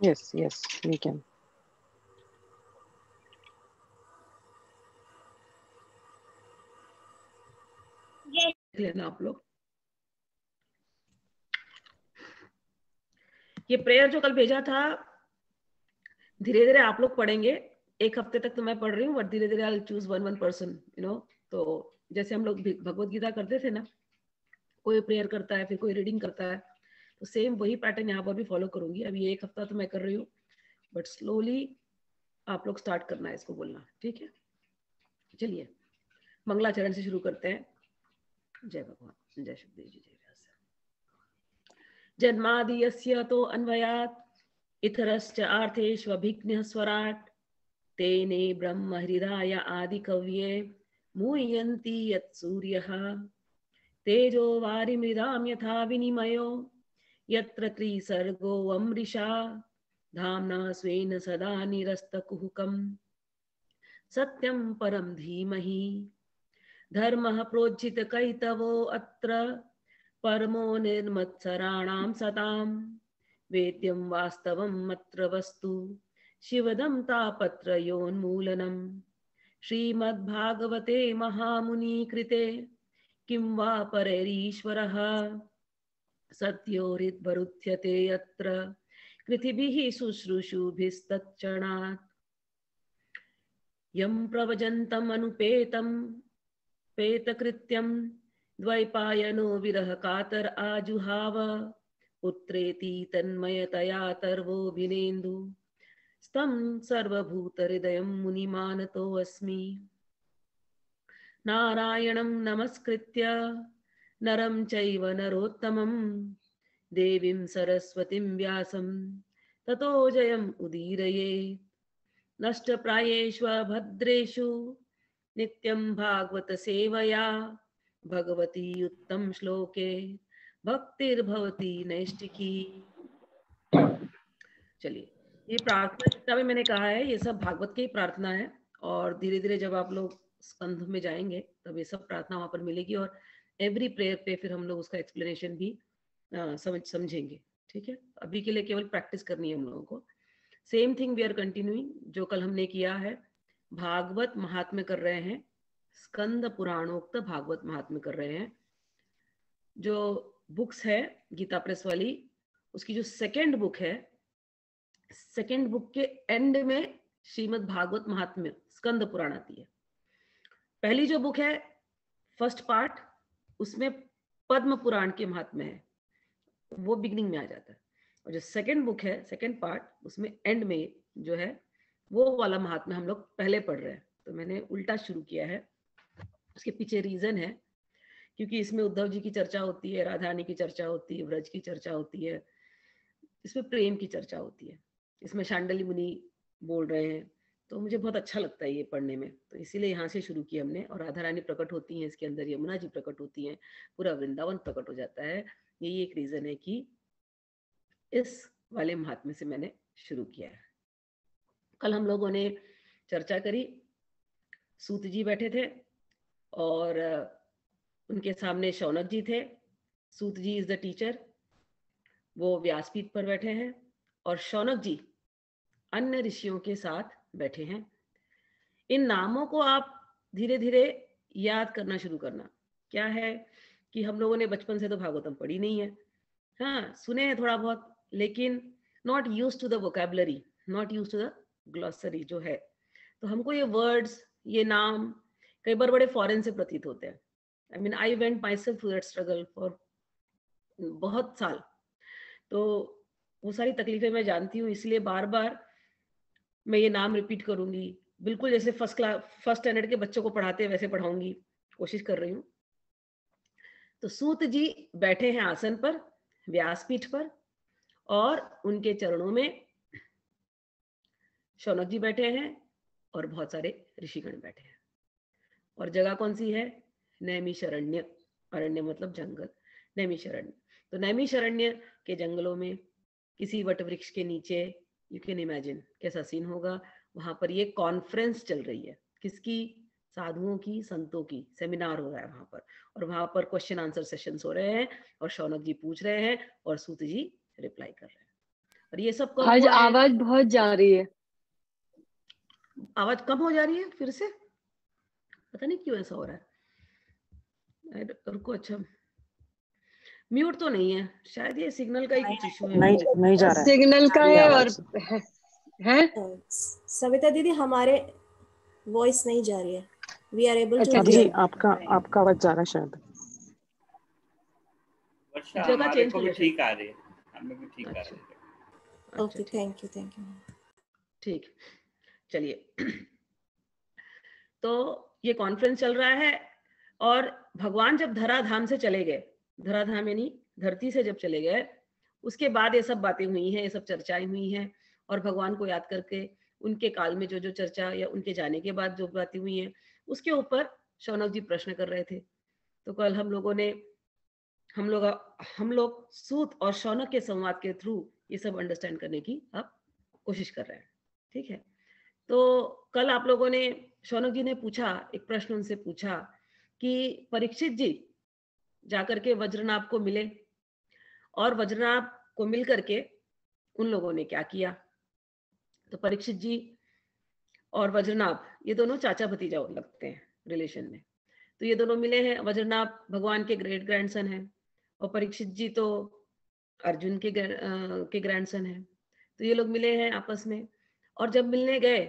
Yes, yes, we can. देख लेना आप लोग। ये प्रेयर जो कल भेजा था, धीरे धीरे आप लोग पढ़ेंगे। एक हफ्ते तक तो मैं पढ़ रही हूँ, बट धीरे धीरे I choose one person, you know. तो जैसे हम लोग भगवत गीता करते थे ना, कोई प्रेयर करता है, फिर कोई रीडिंग करता है, तो सेम वही पैटर्न यहाँ पर भी फॉलो करूंगी। अभी एक हफ्ता तो मैं कर रही हूँ, बट स्लोली आप लोग स्टार्ट करना है इसको बोलना, ठीक है। चलिए मंगलाचरण से शुरू करते हैं। जय भगवान, जय सुखदेव जी, जय व्यास। जन्मादियस्य तो अन्वयात् इतरश्च अर्थेष्वभिघ्नः स्वराट् तेने ब्रह्म हृदय आदि कव्ये मुह्यन्ति यत् सूर्यः तेजो वारिमृदां यथा विनिमयो यत्र त्रिसर्गो अमृषा धाम्ना स्वेन सदा निरस्तकुहकम् सत्यं परं धीमहि धर्मः प्रोज्झितकैतवो अत्र परमो निर्मत्सराणां सतां वेद्यं वास्तवम् अत्र वस्तु शिवदं तापत्रयोन्मूलनम् श्रीमद्भागवते महामुनिकृते किं वा परैरीश्वरः सत्यो हृद्वरुध्यते यत्र कृतिभिः शुश्रूषुभिस्तत्क्षणात् यं प्रवजन्तम् अनुपेतं पेतकृत्यं द्वैपायनो विरह कातर आजुहाव पुत्रेति तन्मयतया तर्वोऽभिनेन्दु स्तं सर्वभूतहृदयं मुनिमानतोऽस्मि नारायणं नमस्कृत्य नरं चैव नरोत्तमं देवीं सरस्वतीं व्यासं ततो जयम् उदीरयेत् नष्टप्रायेषु भद्रेषु नित्यं भागवत सेवया भगवती उत्तम श्लोके भक्तिर्भवती नैष्टिकी। चलिए, ये प्रार्थना जितना भी मैंने कहा है, ये सब भागवत की प्रार्थना है। और धीरे धीरे जब आप लोग स्कंध में जाएंगे तब ये सब प्रार्थना वहां पर मिलेगी, और एवरी प्रेयर पे फिर हम लोग उसका एक्सप्लेनेशन भी समझेंगे, ठीक है। अभी के लिए केवल प्रैक्टिस करनी है हम लोगों को। Same thing we are continuing, जो कल हमने किया है। भागवत महात्म्य कर रहे हैं, स्कंद पुराणोक्त भागवत महात्म्य कर रहे हैं। जो बुक्स है गीता प्रेस वाली, उसकी जो सेकेंड बुक है, सेकेंड बुक के एंड में श्रीमद् भागवत महात्म्य स्कंद पुराण आती है। पहली जो बुक है फर्स्ट पार्ट, उसमें पद्म पुराण के महात्म्य है, वो बिगनिंग में आ जाता है। और जो सेकेंड बुक है सेकेंड पार्ट, उसमें एंड में जो है वो वाला महात्म्य हम लोग पहले पढ़ रहे हैं। तो मैंने उल्टा शुरू किया है। उसके पीछे रीजन है, क्योंकि इसमें उद्धव जी की चर्चा होती है, राधा रानी की चर्चा होती है, व्रज की चर्चा होती है, इसमें प्रेम की चर्चा होती है, इसमें शांडली मुनि बोल रहे हैं। तो मुझे बहुत अच्छा लगता है ये पढ़ने में, तो इसीलिए यहाँ से शुरू किया हमने। और राधा रानी प्रकट होती हैं इसके अंदर, यमुना जी प्रकट होती हैं, पूरा वृंदावन प्रकट हो जाता है। यही एक रीजन है कि इस वाले महात्म्य से मैंने शुरू किया है। कल हम लोगों ने चर्चा करी, सूत जी बैठे थे और उनके सामने शौनक जी थे। सूत जी इज द टीचर, वो व्यासपीठ पर बैठे हैं, और शौनक जी अन्य ऋषियों के साथ बैठे हैं। इन नामों को आप धीरे धीरे याद करना शुरू करना। क्या है कि हम लोगों ने बचपन से तो भागवतम पढ़ी नहीं है, हाँ सुने हैं थोड़ा बहुत, लेकिन not use to the vocabulary, not use to the glossary जो है। तो हमको ये वर्ड्स, ये नाम कई बार बड़े फॉरेन से प्रतीत होते हैं। I mean I went my self through that struggle for बहुत साल। तो वो सारी तकलीफें मैं जानती हूँ, इसलिए बार बार मैं ये नाम रिपीट करूंगी, बिल्कुल जैसे फर्स्ट स्टैंडर्ड के बच्चों को पढ़ाते हैं वैसे पढ़ाऊंगी, कोशिश कर रही हूँ। तो सूत जी बैठे हैं आसन पर, व्यासपीठ पर, और उनके चरणों में शौनक जी बैठे हैं और बहुत सारे ऋषिगण बैठे हैं। और जगह कौन सी है? नैमिषारण्य, अरण्य मतलब जंगल, नैमिषारण्य। तो नैमिषारण्य के जंगलों में किसी वट वृक्ष के नीचे, यू कैन इमेजिन कैसा सीन होगा। वहां पर ये कॉन्फ्रेंस चल रही है, किसकी? साधुओं की, संतों की, सेमिनार हो रहा है वहां पर। और वहां पर क्वेश्चन आंसर सेशंस हो रहे हैं, और शौनक जी पूछ रहे हैं और सूत जी रिप्लाई कर रहे हैं। और ये सब कब आज हुआ है? आवाज बहुत जा रही है। आवाज कम हो जा रही है फिर से, पता नहीं क्यों ऐसा हो रहा है। रुको, अच्छा म्यूट तो नहीं है, शायद ये सिग्नल का ही कुछ इशू है। नहीं जा रहा है, सिग्नल का है और है। सविता दीदी हमारे वॉइस नहीं जा रही है, वी आर एबल टू अच्छा, जी हियर। आपका आवाज जा रहा है शायद। वर्षा जगह हमारे चेंज को कर भी लो ठीक आ रही है, हमें भी ठीक आ अच्छा। रही है। ओके, थैंक यू ठीक, चलिए। तो ये कॉन्फ्रेंस चल रहा है और भगवान जब धराधाम से चले गए, धराधाम यानी धरती से जब चले गए, उसके बाद ये सब बातें हुई हैं, ये सब चर्चाएं हुई हैं, और भगवान को याद करके उनके काल में जो जो चर्चा या उनके जाने के बाद जो बातें हुई हैं उसके ऊपर शौनक जी प्रश्न कर रहे थे। तो कल हम लोग सूत और शौनक के संवाद के थ्रू ये सब अंडरस्टैंड करने की अब कोशिश कर रहे हैं। ठीक है, तो कल आप लोगों ने, शौनक जी ने पूछा, एक प्रश्न उनसे पूछा कि परीक्षित जी जाकर के वज्रनाभ को मिले, और वज्रनाभ को मिल करके उन लोगों ने क्या किया। तो परीक्षित जी और वज्रनाभ ये दोनों चाचा भतीजा लगते हैं रिलेशन में। तो ये दोनों मिले हैं, वज्रनाभ भगवान के ग्रेट ग्रैंडसन हैं और परीक्षित जी तो अर्जुन के ग्रैंडसन हैं। तो ये लोग मिले हैं आपस में, और जब मिलने गए,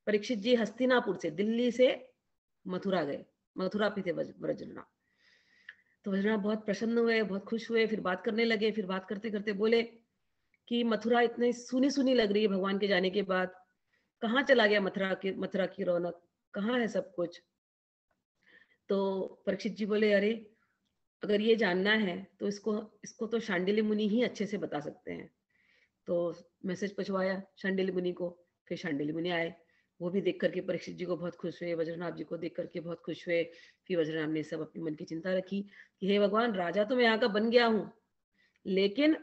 परीक्षित जी हस्तिनापुर से, दिल्ली से मथुरा गए, मथुरा पे थे वज्रनाभ। तो वज्रनाभ बहुत प्रसन्न हुए, बहुत खुश हुए, फिर बात करने लगे। फिर बात करते करते बोले कि मथुरा इतनी सुनी सुनी लग रही है भगवान के जाने के बाद, कहाँ चला गया मथुरा की रौनक, कहाँ है सब कुछ। तो परीक्षित जी बोले, अरे अगर ये जानना है तो इसको तो शांडिल्य मुनि ही अच्छे से बता सकते हैं। तो मैसेज पहुंचवाया शांडिल्य मुनि को, फिर शांडिल्य मुनि आए, वो भी देख करके परीक्षित जी को बहुत खुश हुए, वज्रनाभ जी को देख करके बहुत खुश हुए। फिर वज्रनाभ ने सब अपने मन की चिंता रखी कि हे भगवान, राजा तो मैं यहाँ का बन गया हूँ, लेकिन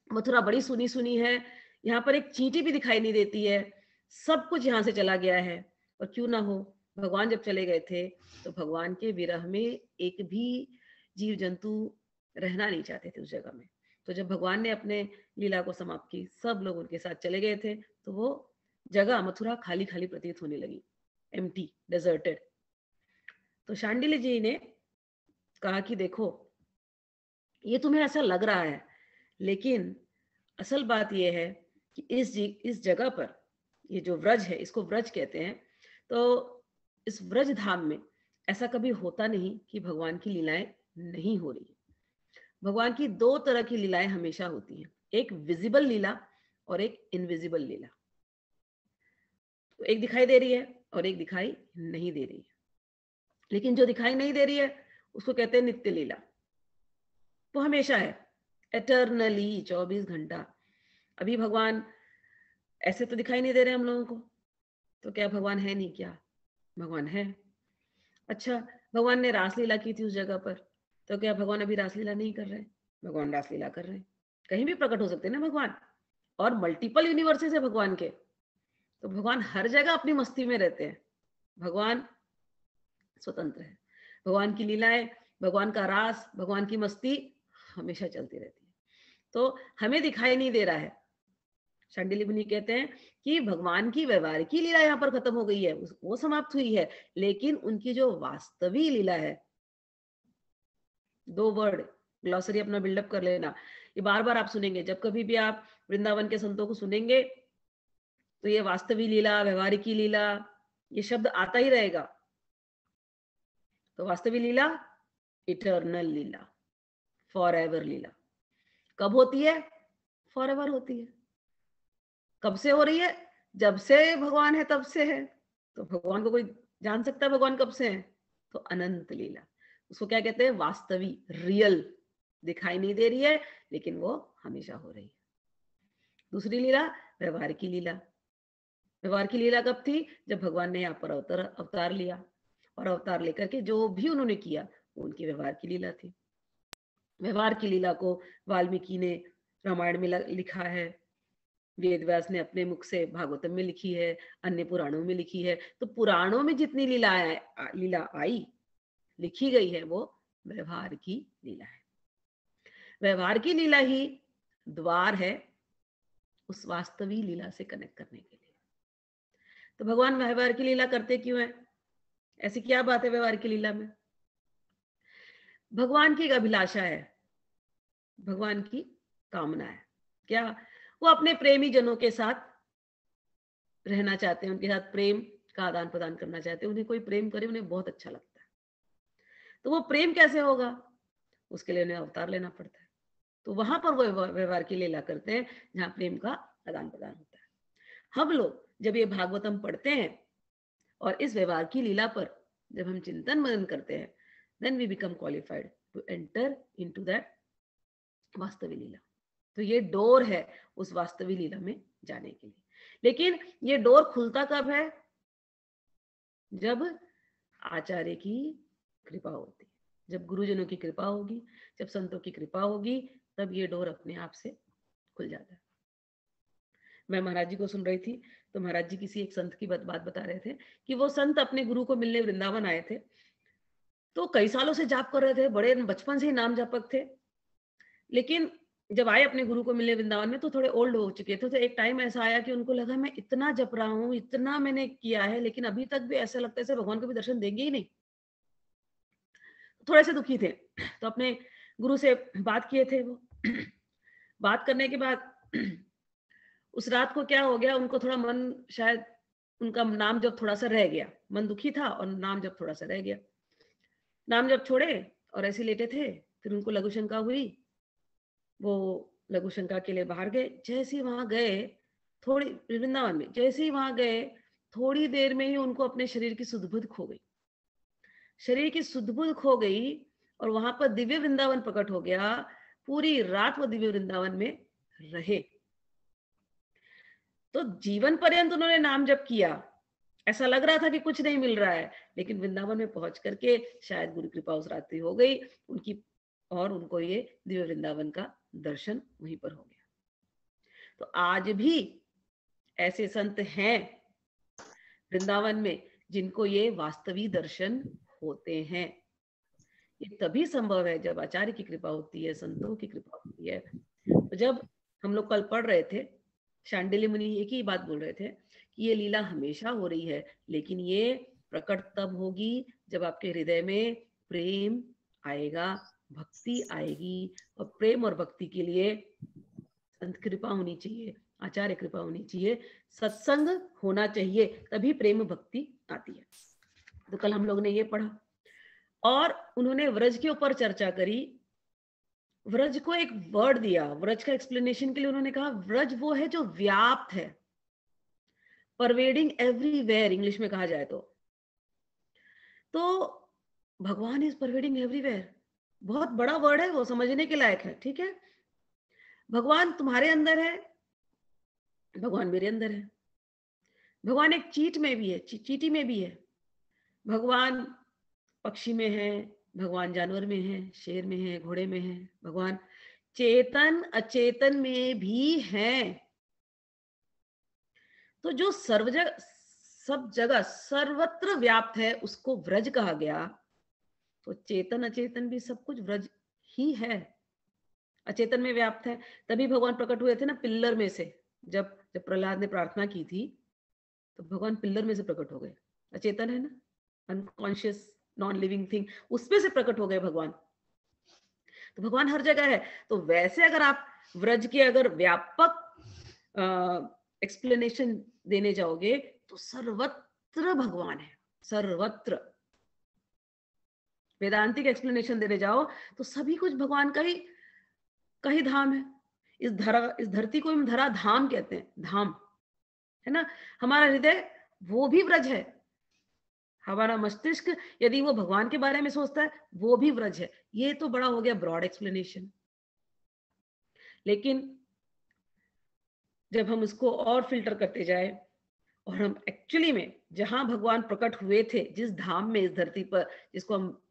मथुरा बड़ी सुनी सुनी है, यहाँ पर एक चींटी भी दिखाई नहीं देती है, सब कुछ यहाँ से चला गया है। और क्यों ना हो, भगवान जब चले गए थे तो भगवान के विरह में एक भी जीव जंतु रहना नहीं चाहते थे उस जगह में। तो जब भगवान ने अपने लीला को समाप्त की, सब लोग उनके साथ चले गए थे, तो वो जगह मथुरा खाली खाली प्रतीत होने लगी, एम्प्टी, डेजर्टेड। तो शांडिल्य जी ने कहा कि देखो, ये तुम्हें ऐसा लग रहा है, लेकिन असल बात यह है कि इस जगह पर ये जो व्रज है, इसको व्रज कहते हैं। तो इस व्रज धाम में ऐसा कभी होता नहीं कि भगवान की लीलाएं नहीं हो रही। भगवान की दो तरह की लीलाएं हमेशा होती हैं, एक विजिबल लीला और एक इनविजिबल लीला। तो एक दिखाई दे रही है और एक दिखाई नहीं दे रही है, लेकिन जो दिखाई नहीं दे रही है उसको कहते हैं नित्य लीला। वो हमेशा है, एटर्नली, 24 घंटा। अभी भगवान ऐसे तो दिखाई नहीं दे रहे हम लोगों को, तो क्या भगवान है नहीं क्या? भगवान है। अच्छा, भगवान ने रासलीला की थी उस जगह पर, तो क्या भगवान अभी रासलीला नहीं कर रहे? भगवान रासलीला कर रहे हैं, कहीं भी प्रकट हो सकते हैं ना भगवान, और मल्टीपल यूनिवर्सेस है भगवान के, तो भगवान हर जगह अपनी मस्ती में रहते हैं। भगवान स्वतंत्र है, भगवान की लीलाएं, भगवान का रास, भगवान की मस्ती हमेशा चलती रहती है। तो हमें दिखाई नहीं दे रहा है। शांडिल्य मुनि कहते हैं कि भगवान की व्यवहारिक लीला यहाँ पर खत्म हो गई है, वो समाप्त हुई है, लेकिन उनकी जो वास्तविक लीला है, 2 वर्ड ग्लॉसरी अपना बिल्डअप कर लेना, ये बार बार आप सुनेंगे, जब कभी भी आप वृंदावन के संतों को सुनेंगे तो ये वास्तविक लीला, व्यवहारिक लीला, ये शब्द आता ही रहेगा। तो वास्तविक लीला, इटर्नल लीला, फॉरएवर लीला। कब होती है? फॉरएवर होती है। कब से हो रही है? जब से भगवान है तब से है। तो भगवान को कोई जान सकता है भगवान कब से है? तो अनंत लीला, उसको क्या कहते हैं? वास्तविक, रियल, दिखाई नहीं दे रही है लेकिन वो हमेशा हो रही है। दूसरी लीला व्यवहार की लीला। व्यवहार की लीला कब थी? जब भगवान ने यहाँ पर अवतार लिया, और अवतार लेकर के जो भी उन्होंने किया उनकी व्यवहार की लीला थी। व्यवहार की लीला को वाल्मीकि ने रामायण में लिखा है, वेद व्यास ने अपने मुख से भागवतम में लिखी है, अन्य पुराणों में लिखी है। तो पुराणों में जितनी लीला आई, लिखी गई है, वो व्यवहार की लीला है। व्यवहार की लीला ही द्वार है उस वास्तविक लीला से कनेक्ट करने के लिए। तो भगवान व्यवहार की लीला करते क्यों है? ऐसी क्या बात है व्यवहार की लीला में? भगवान की एक अभिलाषा है, भगवान की कामना है। क्या? वो अपने प्रेमी जनों के साथ रहना चाहते हैं, उनके साथ प्रेम का आदान प्रदान करना चाहते हैं। उन्हें कोई प्रेम करे, उन्हें बहुत अच्छा लगता है। तो वो प्रेम कैसे होगा? उसके लिए उन्हें अवतार लेना पड़ता है। तो वहां पर वो व्यवहार की लीला करते हैं जहां प्रेम का आदान प्रदान होता है। हम लोग जब ये भागवतम पढ़ते हैं और इस व्यवहार की लीला पर जब हम चिंतन मनन करते हैं, then we become qualified to enter into that वास्तविक लीला। तो ये डोर है उस वास्तविक लीला में जाने के लिए। लेकिन ये डोर खुलता कब है? जब आचार्य की कृपा होती है, जब गुरुजनों की कृपा होगी, जब संतों की कृपा होगी, तब ये डोर अपने आप से खुल जाता है। मैं महाराज जी को सुन रही थी, तो महाराज जी किसी एक संत की बात बता रहे थे कि वो संत अपने गुरु को मिलने वृंदावन आए थे। तो कई सालों से जाप कर रहे थे, बड़े बचपन से ही नाम जापक थे। लेकिन जब आए अपने गुरु को मिलने वृंदावन में तो थोड़े ओल्ड हो चुके थे। तो एक टाइम ऐसा आया कि उनको लगा मैं इतना जप रहा हूँ, इतना मैंने किया है, लेकिन अभी तक भी ऐसा लगता है जैसे भगवान को भी दर्शन देंगे ही नहीं। थोड़े से दुखी थे, तो अपने गुरु से बात किए थे। वो बात करने के बाद उस रात को क्या हो गया, उनको थोड़ा मन, शायद उनका नाम जब थोड़ा सा रह गया, मन दुखी था और नाम जब थोड़ा सा रह गया। नाम जब छोड़े और ऐसे लेटे थे, फिर उनको लघु शंका हुई। वो लघु शंका के लिए बाहर गए। जैसे ही वहां गए, थोड़ी वृंदावन में जैसे ही वहां गए, थोड़ी देर में ही उनको अपने शरीर की सुध-बुध खो गई। शरीर की सुध-बुध खो गई और वहां पर दिव्य वृंदावन प्रकट हो गया। पूरी रात वो दिव्य वृंदावन में रहे। तो जीवन पर्यंत उन्होंने नाम जप किया। ऐसा लग रहा था कि कुछ नहीं मिल रहा है, लेकिन वृंदावन में पहुंच करके शायद गुरु कृपा उस रात्रि हो गई उनकी, और उनको ये दिव्य वृंदावन का दर्शन वहीं पर हो गया। तो आज भी ऐसे संत हैं वृंदावन में जिनको ये वास्तविक दर्शन होते हैं। ये तभी संभव है जब आचार्य की कृपा होती है, संतों की कृपा होती है। तो जब हम लोग कल पढ़ रहे थे, शांडिल्य मुनि एक ही बात बोल रहे थे कि ये लीला हमेशा हो रही है, लेकिन ये प्रकट तब होगी जब आपके हृदय में प्रेम आएगा, भक्ति आएगी। और प्रेम और भक्ति के लिए संत कृपा होनी चाहिए, आचार्य कृपा होनी चाहिए, सत्संग होना चाहिए, तभी प्रेम भक्ति आती है। तो कल हम लोग ने ये पढ़ा और उन्होंने व्रज के ऊपर चर्चा करी। व्रज को एक वर्ड दिया, व्रज का एक्सप्लेनेशन के लिए उन्होंने कहा व्रज वो है जो व्याप्त है, परवेडिंग एवरीवेयर इंग्लिश में कहा जाए तो भगवान इज परवेडिंग एवरीवेयर। बहुत बड़ा वर्ड है, वो समझने के लायक है। ठीक है, भगवान तुम्हारे अंदर है, भगवान मेरे अंदर है, भगवान एक चीट में भी है, चीटी में भी है, भगवान पक्षी में है, भगवान जानवर में है, शेर में है, घोड़े में है, भगवान चेतन अचेतन में भी है। तो जो सब जगह सर्वत्र व्याप्त है उसको व्रज कहा गया। तो चेतन अचेतन भी सब कुछ व्रज ही है, अचेतन में व्याप्त है। तभी भगवान प्रकट हुए थे ना पिल्लर में से। जब प्रहलाद ने प्रार्थना की थी तो भगवान पिल्लर में से प्रकट हो गए। अचेतन है ना, अनकॉन्शियस नॉन लिविंग थिंग, उसमें से प्रकट हो गए भगवान। तो भगवान हर जगह है। तो वैसे अगर आप व्रज के अगर व्यापक एक्सप्लेनेशन देने जाओगे तो सर्वत्र भगवान है, सर्वत्र। वेदांतिक एक्सप्लेनेशन देने जाओ तो सभी कुछ भगवान का ही धाम है। इस धरती को हम धरा धाम कहते हैं, धाम है ना। हमारा हृदय वो भी व्रज है, हमारा मस्तिष्क यदि वो भगवान के बारे में सोचता है वो भी व्रज है। ये तो बड़ा हो गया ब्रॉड एक्सप्लेनेशन। लेकिन जब हम इसको और फिल्टर करते जाए और हम एक्चुअली में जहां भगवान प्रकट हुए थे, जिस धाम में, इस धरती पर, जिसको हम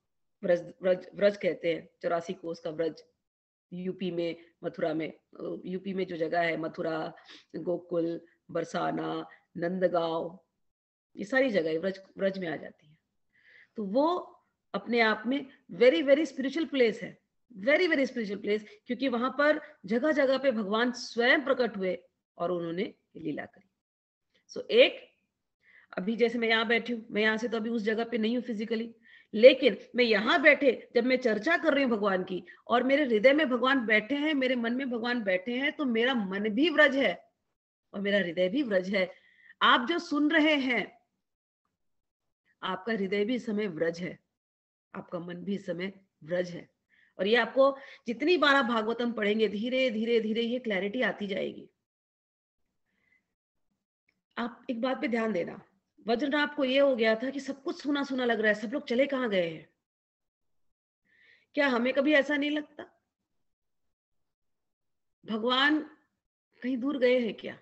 व्रज कहते हैं, 84 कोस का व्रज, यूपी में, मथुरा में, यूपी में जो जगह है मथुरा, गोकुल, बरसाना, नंदगांव, ये सारी जगह व्रज में आ जाती है। तो वो अपने आप में वेरी वेरी स्पिरिचुअल प्लेस है, वेरी वेरी स्पिरिचुअल प्लेस, क्योंकि वहां पर जगह जगह पे भगवान स्वयं प्रकट हुए और उन्होंने लीला करी। सो एक, अभी जैसे मैं यहाँ बैठी हूँ, मैं यहाँ से तो अभी उस जगह पे नहीं हूँ फिजिकली, लेकिन मैं यहाँ बैठे जब मैं चर्चा कर रही हूँ भगवान की, और मेरे हृदय में भगवान बैठे हैं, मेरे मन में भगवान बैठे हैं, तो मेरा मन भी व्रज है और मेरा हृदय भी व्रज है। आप जो सुन रहे हैं, आपका हृदय भी इस समय व्रज है, आपका मन भी इस समय व्रज है। और ये आपको जितनी बार आप भागवतम पढ़ेंगे, धीरे धीरे धीरे ये क्लैरिटी आती जाएगी। आप एक बात पे ध्यान देना, वज्रनाभ को ये हो गया था कि सब कुछ सुना सुना लग रहा है, सब लोग चले कहाँ गए हैं। क्या हमें कभी ऐसा नहीं लगता? भगवान कहीं दूर गए हैं क्या?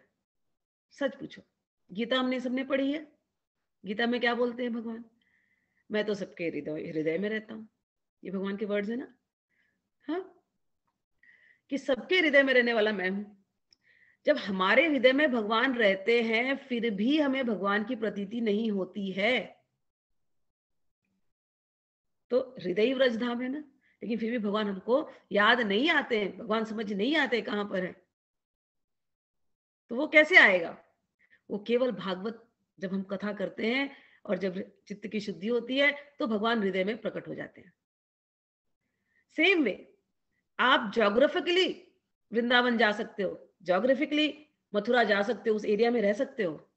सच पूछो। गीता हमने सबने पढ़ी है, गीता में क्या बोलते हैं भगवान? मैं तो सबके हृदय में रहता हूँ। ये भगवान के वर्ड्स है ना, हाँ, कि सबके हृदय में रहने वाला मैं हूं। जब हमारे हृदय में भगवान रहते हैं फिर भी हमें भगवान की प्रतीति नहीं होती है, तो हृदय व्रज धाम है ना, लेकिन फिर भी भगवान हमको याद नहीं आते हैं, भगवान समझ नहीं आते कहां पर है। तो वो कैसे आएगा? वो केवल भागवत जब हम कथा करते हैं और जब चित्त की शुद्धि होती है तो भगवान हृदय में प्रकट हो जाते हैं। सेम वे आप ज्योग्राफिकली वृंदावन जा सकते हो, ज्योग्राफिकली मथुरा जा सकते हो, उस एरिया में रह सकते हो,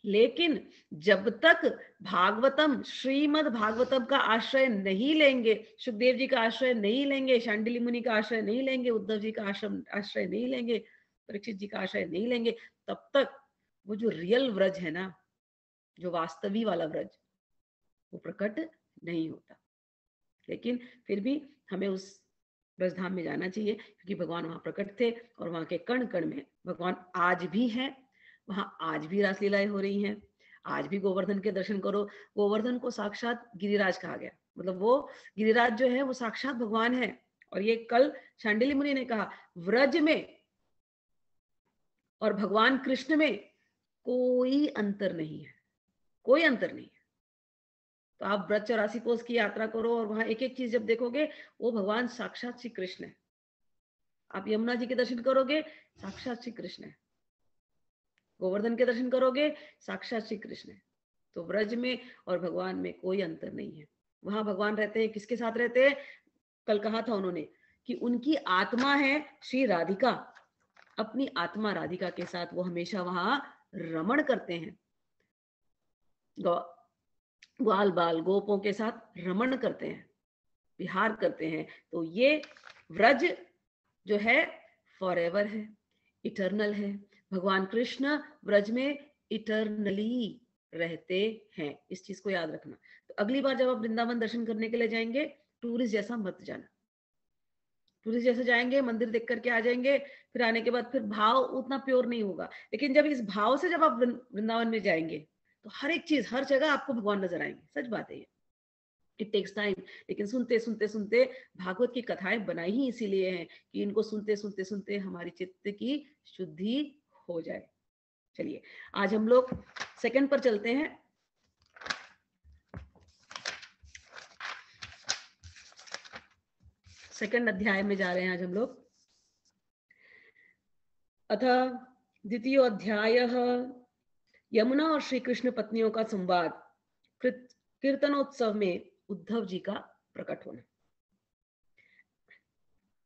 लेकिन जब तक भागवतम, श्रीमद् भागवतम का आश्रय नहीं लेंगे, सुखदेव जी का आश्रय नहीं लेंगे, शांडिल्य मुनि का आश्रय नहीं लेंगे, उद्धव जी का आश्रय नहीं लेंगे, परीक्षित जी का आश्रय नहीं लेंगे, तब तक वो जो रियल व्रज है ना, जो वास्तविक वाला व्रज, वो प्रकट नहीं होता। लेकिन फिर भी हमें उस ब्रजधाम में जाना चाहिए, क्योंकि भगवान वहां प्रकट थे और वहां के कण कण में भगवान आज भी है। वहां आज भी रासलीलाएं हो रही हैं, आज भी गोवर्धन के दर्शन करो। गोवर्धन को साक्षात गिरिराज कहा गया, मतलब वो गिरिराज जो है वो साक्षात भगवान है। और ये कल शांडिल्य मुनि ने कहा, व्रज में और भगवान कृष्ण में कोई अंतर नहीं है, कोई अंतर नहीं है। तो आप व्रज 84 कोस की यात्रा करो और वहां एक एक चीज जब देखोगे, वो भगवान साक्षात श्री कृष्ण है। आप यमुना जी के दर्शन करोगे, साक्षात श्री कृष्ण है। गोवर्धन के दर्शन करोगे, साक्षात श्री कृष्ण है। तो व्रज में और भगवान में कोई अंतर नहीं है। वहां भगवान रहते हैं, किसके साथ रहते हैं? कल कहा था उन्होंने कि उनकी आत्मा है श्री राधिका, अपनी आत्मा राधिका के साथ वो हमेशा वहां रमण करते हैं, ग्वाल बाल गोपों के साथ रमण करते हैं, विहार करते हैं। तो ये व्रज जो है फॉरएवर है, इटर्नल है। भगवान कृष्ण व्रज में इटर्नली रहते हैं, इस चीज को याद रखना। तो अगली बार जब आप वृंदावन दर्शन करने के लिए जाएंगे, टूरिस्ट जैसा मत जाना। टूरिस्ट जैसे जाएंगे, मंदिर देख करके आ जाएंगे, फिर आने के बाद फिर भाव उतना प्योर नहीं होगा। लेकिन जब इस भाव से जब आप वृंदावन में जाएंगे तो हर एक चीज, हर जगह आपको भगवान नजर आएंगे। सच बात है ये, इट टेक्स टाइम। लेकिन सुनते सुनते सुनते, भागवत की कथाएं बनाई ही इसीलिए हैं कि इनको सुनते सुनते सुनते हमारी चित्त की शुद्धि हो जाए। चलिए आज हम लोग सेकंड पर चलते हैं। सेकंड अध्याय में जा रहे हैं आज हम लोग। अथ द्वितीय अध्याय, यमुना और श्री कृष्ण पत्नियों का संवाद, कीर्तनोत्सव में उद्धव जी का प्रकट होना।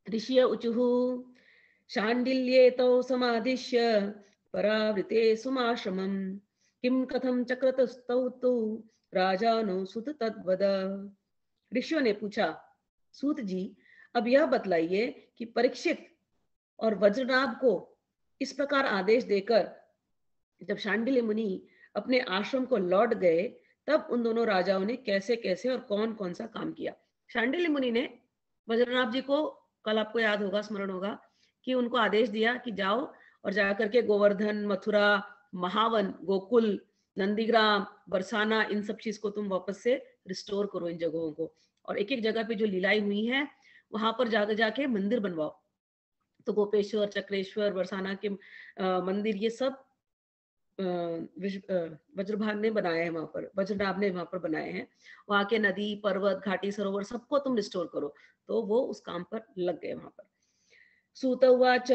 ऋषिय उचुः शाण्डिल्ये तौ समादिश्य परावृते सुमाश्रमं किं कथं चक्रतस्तौ तु राजानो सुत तद्वद। ऋषियों ने पूछा, सूत जी अब यह बतलाइए कि परीक्षित और वज्रनाभ को इस प्रकार आदेश देकर जब शांडिल्य मुनि अपने आश्रम को लौट गए, तब उन दोनों राजाओं ने कैसे कैसे और कौन कौन सा काम किया। शांडिल्य मुनि ने वज्रनाभ जी को, कल आपको याद होगा, स्मरण होगा, कि उनको आदेश दिया कि जाओ और जाकर के गोवर्धन, मथुरा, महावन, गोकुल, नंदीग्राम, बरसाना, इन सब चीज को तुम वापस से रिस्टोर करो, इन जगहों को, और एक एक जगह पे जो लीलाएं हुई हैं वहां पर जाके मंदिर बनवाओ। तो गोपेश्वर, चक्रेश्वर, बरसाना के मंदिर, ये सब वज्रभाग ने बनाए हैं वहां पर, वज्रनाभ ने वहां पर बनाए हैं। वहां के नदी, पर्वत, घाटी, सरोवर सबको तुम रिस्टोर करो। तो वो उस काम पर लग गए वहां पर। सूत उवाच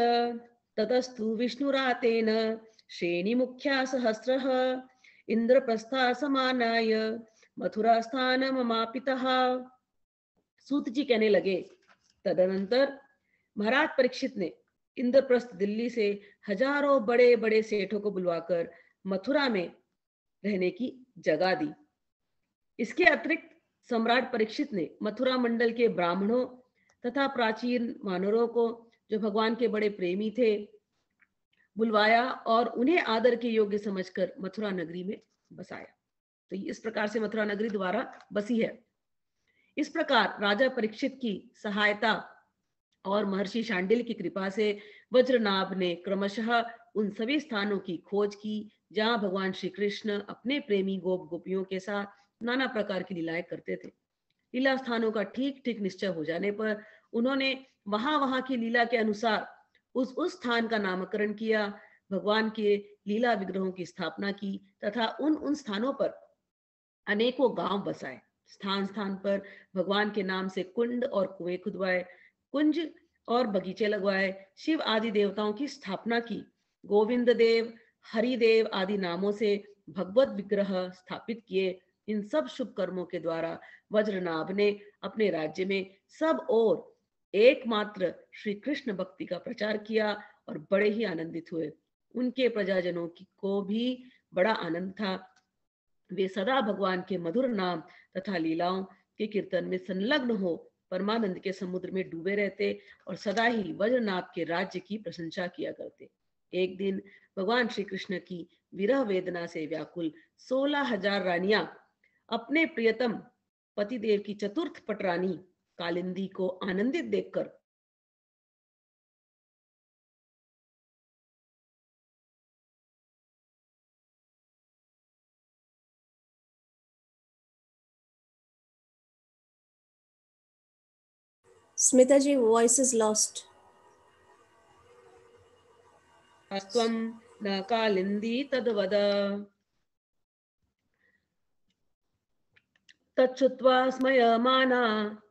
ततस्तु विष्णुरातेन श्रेणीमुख्या सहस्रः इंद्रप्रस्था समानाय मथुरास्थान ममापितः। सूत जी कहने लगे, तदनंतर महाराज परीक्षित ने इंद्रप्रस्थ दिल्ली से हजारों बड़े बड़े सेठों को बुलवाकर मथुरा में रहने की जगह दी। इसके अतिरिक्त सम्राट परीक्षित ने मथुरा मंडल के ब्राह्मणों तथा प्राचीन वानरों को, जो भगवान के बड़े प्रेमी थे, बुलवाया और उन्हें आदर के योग्य समझकर मथुरा नगरी में बसाया। तो इस प्रकार से मथुरा नगरी दोबारा बसी है। इस प्रकार राजा परीक्षित की सहायता और महर्षि शांडिल्य की कृपा से वज्रनाभ ने क्रमशः उन सभी स्थानों की खोज की जहां भगवान श्री कृष्ण अपने प्रेमी गोप गोपियों के साथ नाना प्रकार की लीलाएं करते थे। लीला स्थानों का ठीक ठीक निश्चय हो जाने पर उन्होंने वहां की लीला के अनुसार उस स्थान का नामकरण किया, भगवान के लीला विग्रहों की स्थापना की तथा उन स्थानों पर अनेकों गांव बसाए। स्थान स्थान पर भगवान के नाम से कुंड और कुएं खुदवाए, कुंज और बगीचे लगवाए, शिव आदि देवताओं की स्थापना की, गोविंद देव, हरिदेव आदि नामों से भगवत विग्रह स्थापित किए। इन सब शुभ कर्मों के द्वारा वज्रनाभ ने अपने राज्य में सब और एकमात्र श्री कृष्ण भक्ति का प्रचार किया और बड़े ही आनंदित हुए। उनके प्रजाजनों को भी बड़ा आनंद था। वे सदा भगवान के मधुर नाम तथा लीलाओं के कीर्तन में संलग्न हो परमानंद के समुद्र में डूबे रहते और सदा ही वज्रनाभ के राज्य की प्रशंसा किया करते। एक दिन भगवान श्री कृष्ण की विरह वेदना से व्याकुल 16,000 रानियां अपने प्रियतम पतिदेव की चतुर्थ पटरानी कालिंदी को आनंदित देखकर स्मिता जी, वॉइस इज लॉस्ट। अस्त्वं न कालिंदी तद्वद तच्छ्रुत्वा स्मयमाना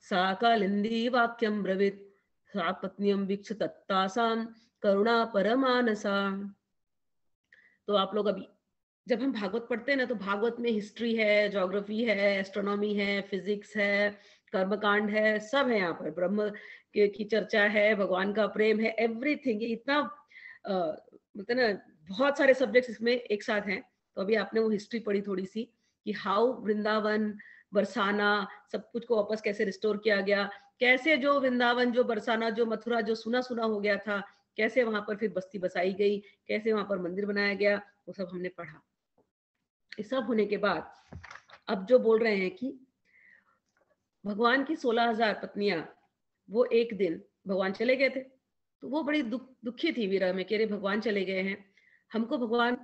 सा कालिंदी वाक्यं ब्रवीत् सा पत्न्यं वीक्ष तत्तासां करुणा परमानसा। तो आप लोग अभी जब हम भागवत पढ़ते हैं ना, तो भागवत में हिस्ट्री है, ज्योग्राफी है, एस्ट्रोनॉमी है, फिजिक्स है, कर्मकांड है, सब है। यहाँ पर ब्रह्म की चर्चा है, भगवान का प्रेम है, एवरीथिंग। ये इतना बोलते ना, बहुत सारे सब्जेक्ट्स इसमें एक साथ हैं। तो अभी आपने वो हिस्ट्री पढ़ी थोड़ी सी कि हाउ वृंदावन, बरसाना, सब कुछ को वापस कैसे रिस्टोर किया गया, कैसे जो वृंदावन, जो बरसाना, जो मथुरा जो सुना सुना हो गया था, कैसे वहां पर फिर बस्ती बसाई गई, कैसे वहां पर मंदिर बनाया गया, वो सब हमने पढ़ा। ये सब होने के बाद अब जो बोल रहे हैं कि भगवान की 16,000 पत्नियां, वो एक दिन भगवान चले गए थे, तो वो बड़ी दुखी थी विरह में, कह रहे भगवान चले गए हैं, हमको भगवान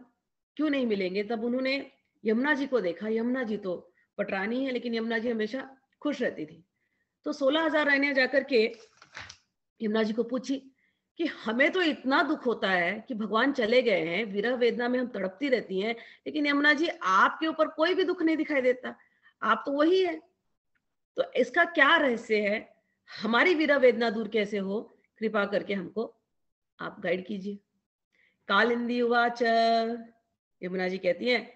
क्यों नहीं मिलेंगे। तब उन्होंने यमुना जी को देखा। यमुना जी तो पटरानी है, लेकिन यमुना जी हमेशा खुश रहती थी। तो 16,000 रानियां जाकर के यमुना जी को पूछी कि हमें तो इतना दुख होता है कि भगवान चले गए हैं, विरह वेदना में हम तड़पती रहती हैं, लेकिन यमुना जी आपके ऊपर कोई भी दुख नहीं दिखाई देता, आप तो वही है। तो इसका क्या रहस्य है, हमारी विरह वेदना दूर कैसे हो, कृपा करके हमको आप गाइड कीजिए। कालिंदी उवाच, यमुना जी कहती हैं,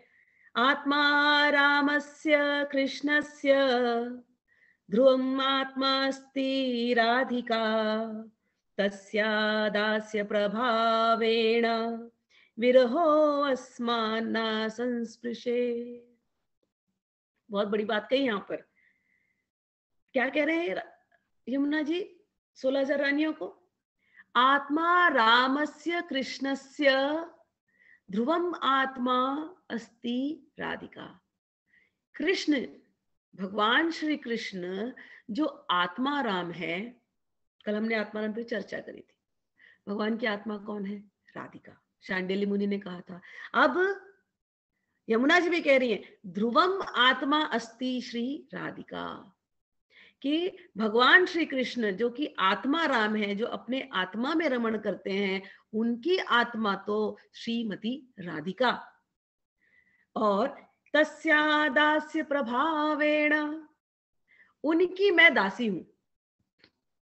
आत्मा रामस्य कृष्णस्य ध्रुवम् आत्मास्ति राधिका तस्या दास्य प्रभावेण विरहो अस्मान् संस्पृशे। बहुत बड़ी बात कही यहाँ पर। क्या कह रहे हैं यमुना जी 16,000 रानियों को? आत्मा रामस्य कृष्णस्य ध्रुवम आत्मा अस्ति राधिका। कृष्ण, भगवान श्री कृष्ण जो आत्मा राम है, कल हमने आत्मा राम पर चर्चा करी थी। भगवान की आत्मा कौन है? राधिका। शांडिल्य मुनि ने कहा था। अब यमुना जी भी कह रही है, ध्रुवम आत्मा अस्ति श्री राधिका, कि भगवान श्री कृष्ण जो कि आत्मा राम है, जो अपने आत्मा में रमण करते हैं, उनकी आत्मा तो श्रीमती राधिका। और तस्या दास्य प्रभावेण, उनकी मैं दासी हूं,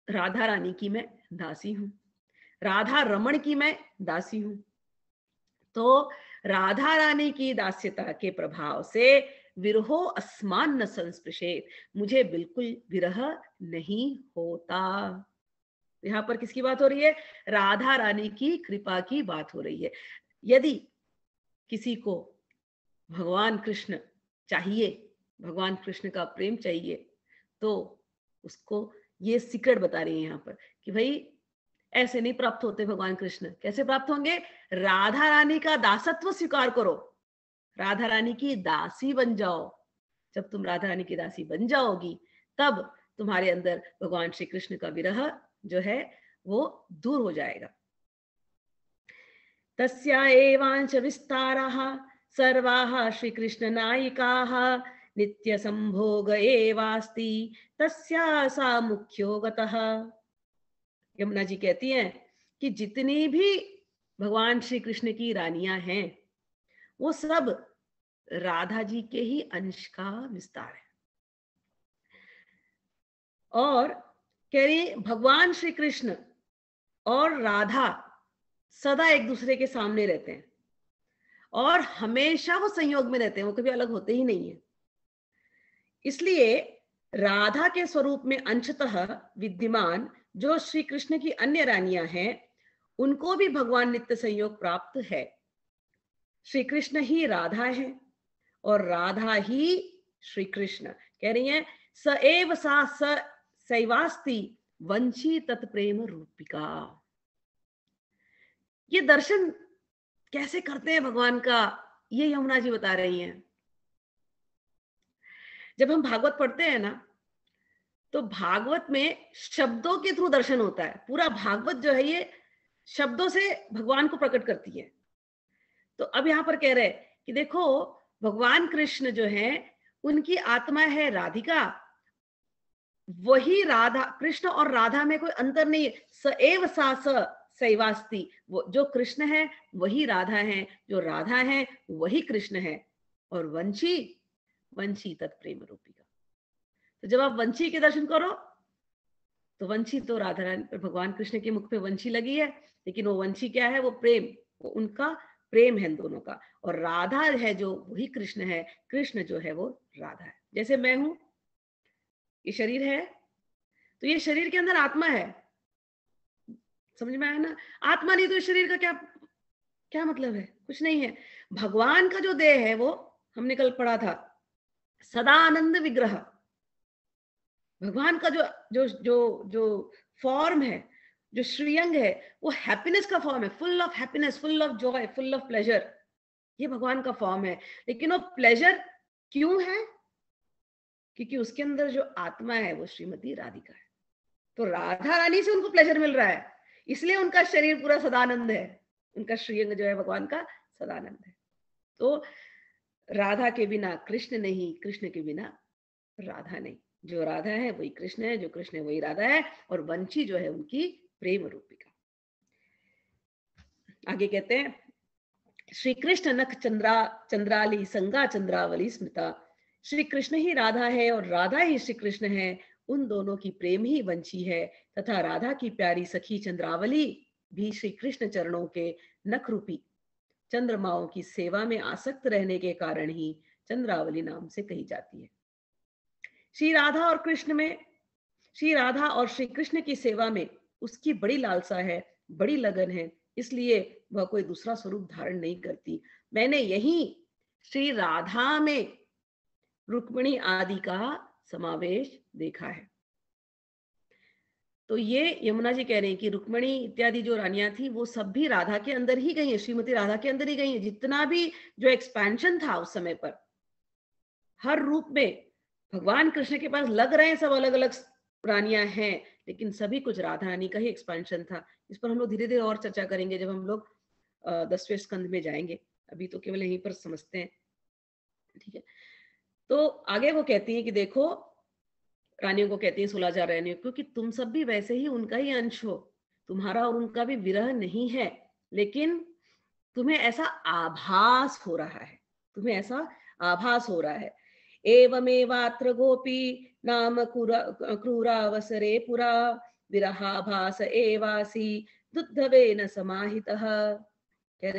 राधा रानी की मैं दासी हूं। राधा रमण की मैं दासी हूं। तो राधा रानी की दास्यता के प्रभाव से विरहो अस्मान न संस्पृशेत, मुझे बिल्कुल विरह नहीं होता। यहाँ पर किसकी बात हो रही है? राधा रानी की कृपा की बात हो रही है। यदि किसी को भगवान कृष्ण चाहिए, भगवान कृष्ण का प्रेम चाहिए, तो उसको ये सीक्रेट बता रही है यहाँ पर कि भाई ऐसे नहीं प्राप्त होते भगवान कृष्ण। कैसे प्राप्त होंगे? राधा रानी का दासत्व स्वीकार करो, राधा रानी की दासी बन जाओ। जब तुम राधा रानी की दासी बन जाओगी तब तुम्हारे अंदर भगवान श्री कृष्ण का विरह जो है वो दूर हो जाएगा। तस्या एवांश विस्तारः सर्वाः श्री कृष्ण नायिकाः नित्य संभोग एवास्ति तस्या सा मुख्यो गतः। यमुना जी कहती हैं कि जितनी भी भगवान श्री कृष्ण की रानियां हैं वो सब राधा जी के ही अंश का विस्तार है। और कह रही भगवान श्री कृष्ण और राधा सदा एक दूसरे के सामने रहते हैं और हमेशा वो संयोग में रहते हैं, वो कभी अलग होते ही नहीं है। इसलिए राधा के स्वरूप में अंशतः विद्यमान जो श्री कृष्ण की अन्य रानियां हैं उनको भी भगवान नित्य संयोग प्राप्त है। श्री कृष्ण ही राधा है और राधा ही श्री कृष्ण। कह रही हैं स एव सा सैवास्ति वंशी तत्प्रेम रूपिका। ये दर्शन कैसे करते हैं भगवान का, ये यमुना जी बता रही हैं। जब हम भागवत पढ़ते हैं ना तो भागवत में शब्दों के थ्रू दर्शन होता है। पूरा भागवत जो है ये शब्दों से भगवान को प्रकट करती है। तो अब यहाँ पर कह रहे हैं कि देखो भगवान कृष्ण जो है उनकी आत्मा है राधिका, वही राधा, कृष्ण और राधा में कोई अंतर नहीं है। स एव सा स सैवास्ति, वो जो कृष्ण है वही राधा है, जो राधा है वही कृष्ण है। और वंशी वंशी तत्प्रेम रूपिका। तो जब आप वंशी के दर्शन करो तो वंशी तो राधा रानी, भगवान कृष्ण के मुख पे वंशी लगी है, लेकिन वो वंशी क्या है? वो प्रेम, वो उनका प्रेम है दोनों का। और राधा है जो वही कृष्ण है, कृष्ण जो है वो राधा है। जैसे मैं हूं, ये शरीर है, तो ये शरीर के अंदर आत्मा है। समझ में आया ना? आत्मा नहीं तो इस शरीर का क्या क्या मतलब है? कुछ नहीं है। भगवान का जो देह है वो हमने कल पढ़ा था सदानंद विग्रह। भगवान का जो जो जो जो फॉर्म है, जो श्रीअंग है, वो हैप्पीनेस का फॉर्म है, full of happiness, full of Joy, full of pleasure. ये भगवान का फॉर्म है। लेकिन वो प्लेजर क्यों है? क्योंकि उसके अंदर जो आत्मा है वो श्रीमती राधिका है। तो राधा रानी से उनको प्लेजर मिल रहा है, इसलिए उनका शरीर पूरा सदानंद है। उनका श्रीअंग जो है भगवान का सदानंद है। तो राधा के बिना कृष्ण नहीं, कृष्ण के बिना राधा नहीं। जो राधा है वही कृष्ण है, जो कृष्ण है वही राधा है। और वंशी जो है उनकी प्रेम रूपिका। आगे कहते हैं श्री कृष्ण नख चंद्राली संगा चंद्रावली स्मृता। श्री कृष्ण ही राधा है और राधा ही श्री कृष्ण है। उन दोनों की प्रेम ही वंशी है तथा राधा की प्यारी सखी चंद्रावली भी श्री कृष्ण चरणों के नख रूपी चंद्रमाओं की सेवा में आसक्त रहने के कारण ही चंद्रावली नाम से कही जाती है। श्री राधा और श्री कृष्ण की सेवा में उसकी बड़ी लालसा है, बड़ी लगन है, इसलिए वह कोई दूसरा स्वरूप धारण नहीं करती। मैंने यही श्री राधा में रुक्मिणी आदि का समावेश देखा है। तो ये यमुना जी कह रहे हैं कि रुक्मिणी इत्यादि जो रानियां थी वो सब भी राधा के अंदर ही गई है, श्रीमती राधा के अंदर ही गई है। जितना भी जो एक्सपेंशन था उस समय पर, हर रूप में भगवान कृष्ण के पास लग रहे हैं सब अलग अलग रानियां हैं, लेकिन सभी कुछ राधा रानी का ही एक्सपेंशन था। इस पर हम लोग धीरे धीरे और चर्चा करेंगे जब हम लोग 10वें स्कंद में जाएंगे। अभी तो केवल यहीं पर समझते हैं, ठीक है। तो आगे वो कहती हैं कि देखो, रानियों को कहती है 16,000 रानियों, क्योंकि तुम सब भी वैसे ही उनका ही अंश हो, तुम्हारा और उनका भी विरह नहीं है, लेकिन तुम्हें ऐसा आभास हो रहा है, तुम्हें ऐसा आभास हो रहा है। एवमेवात्र गोपी नाम क्रूरावसरे पुरा विरहाभास एवासी दुद्धवेन समाहितः। कह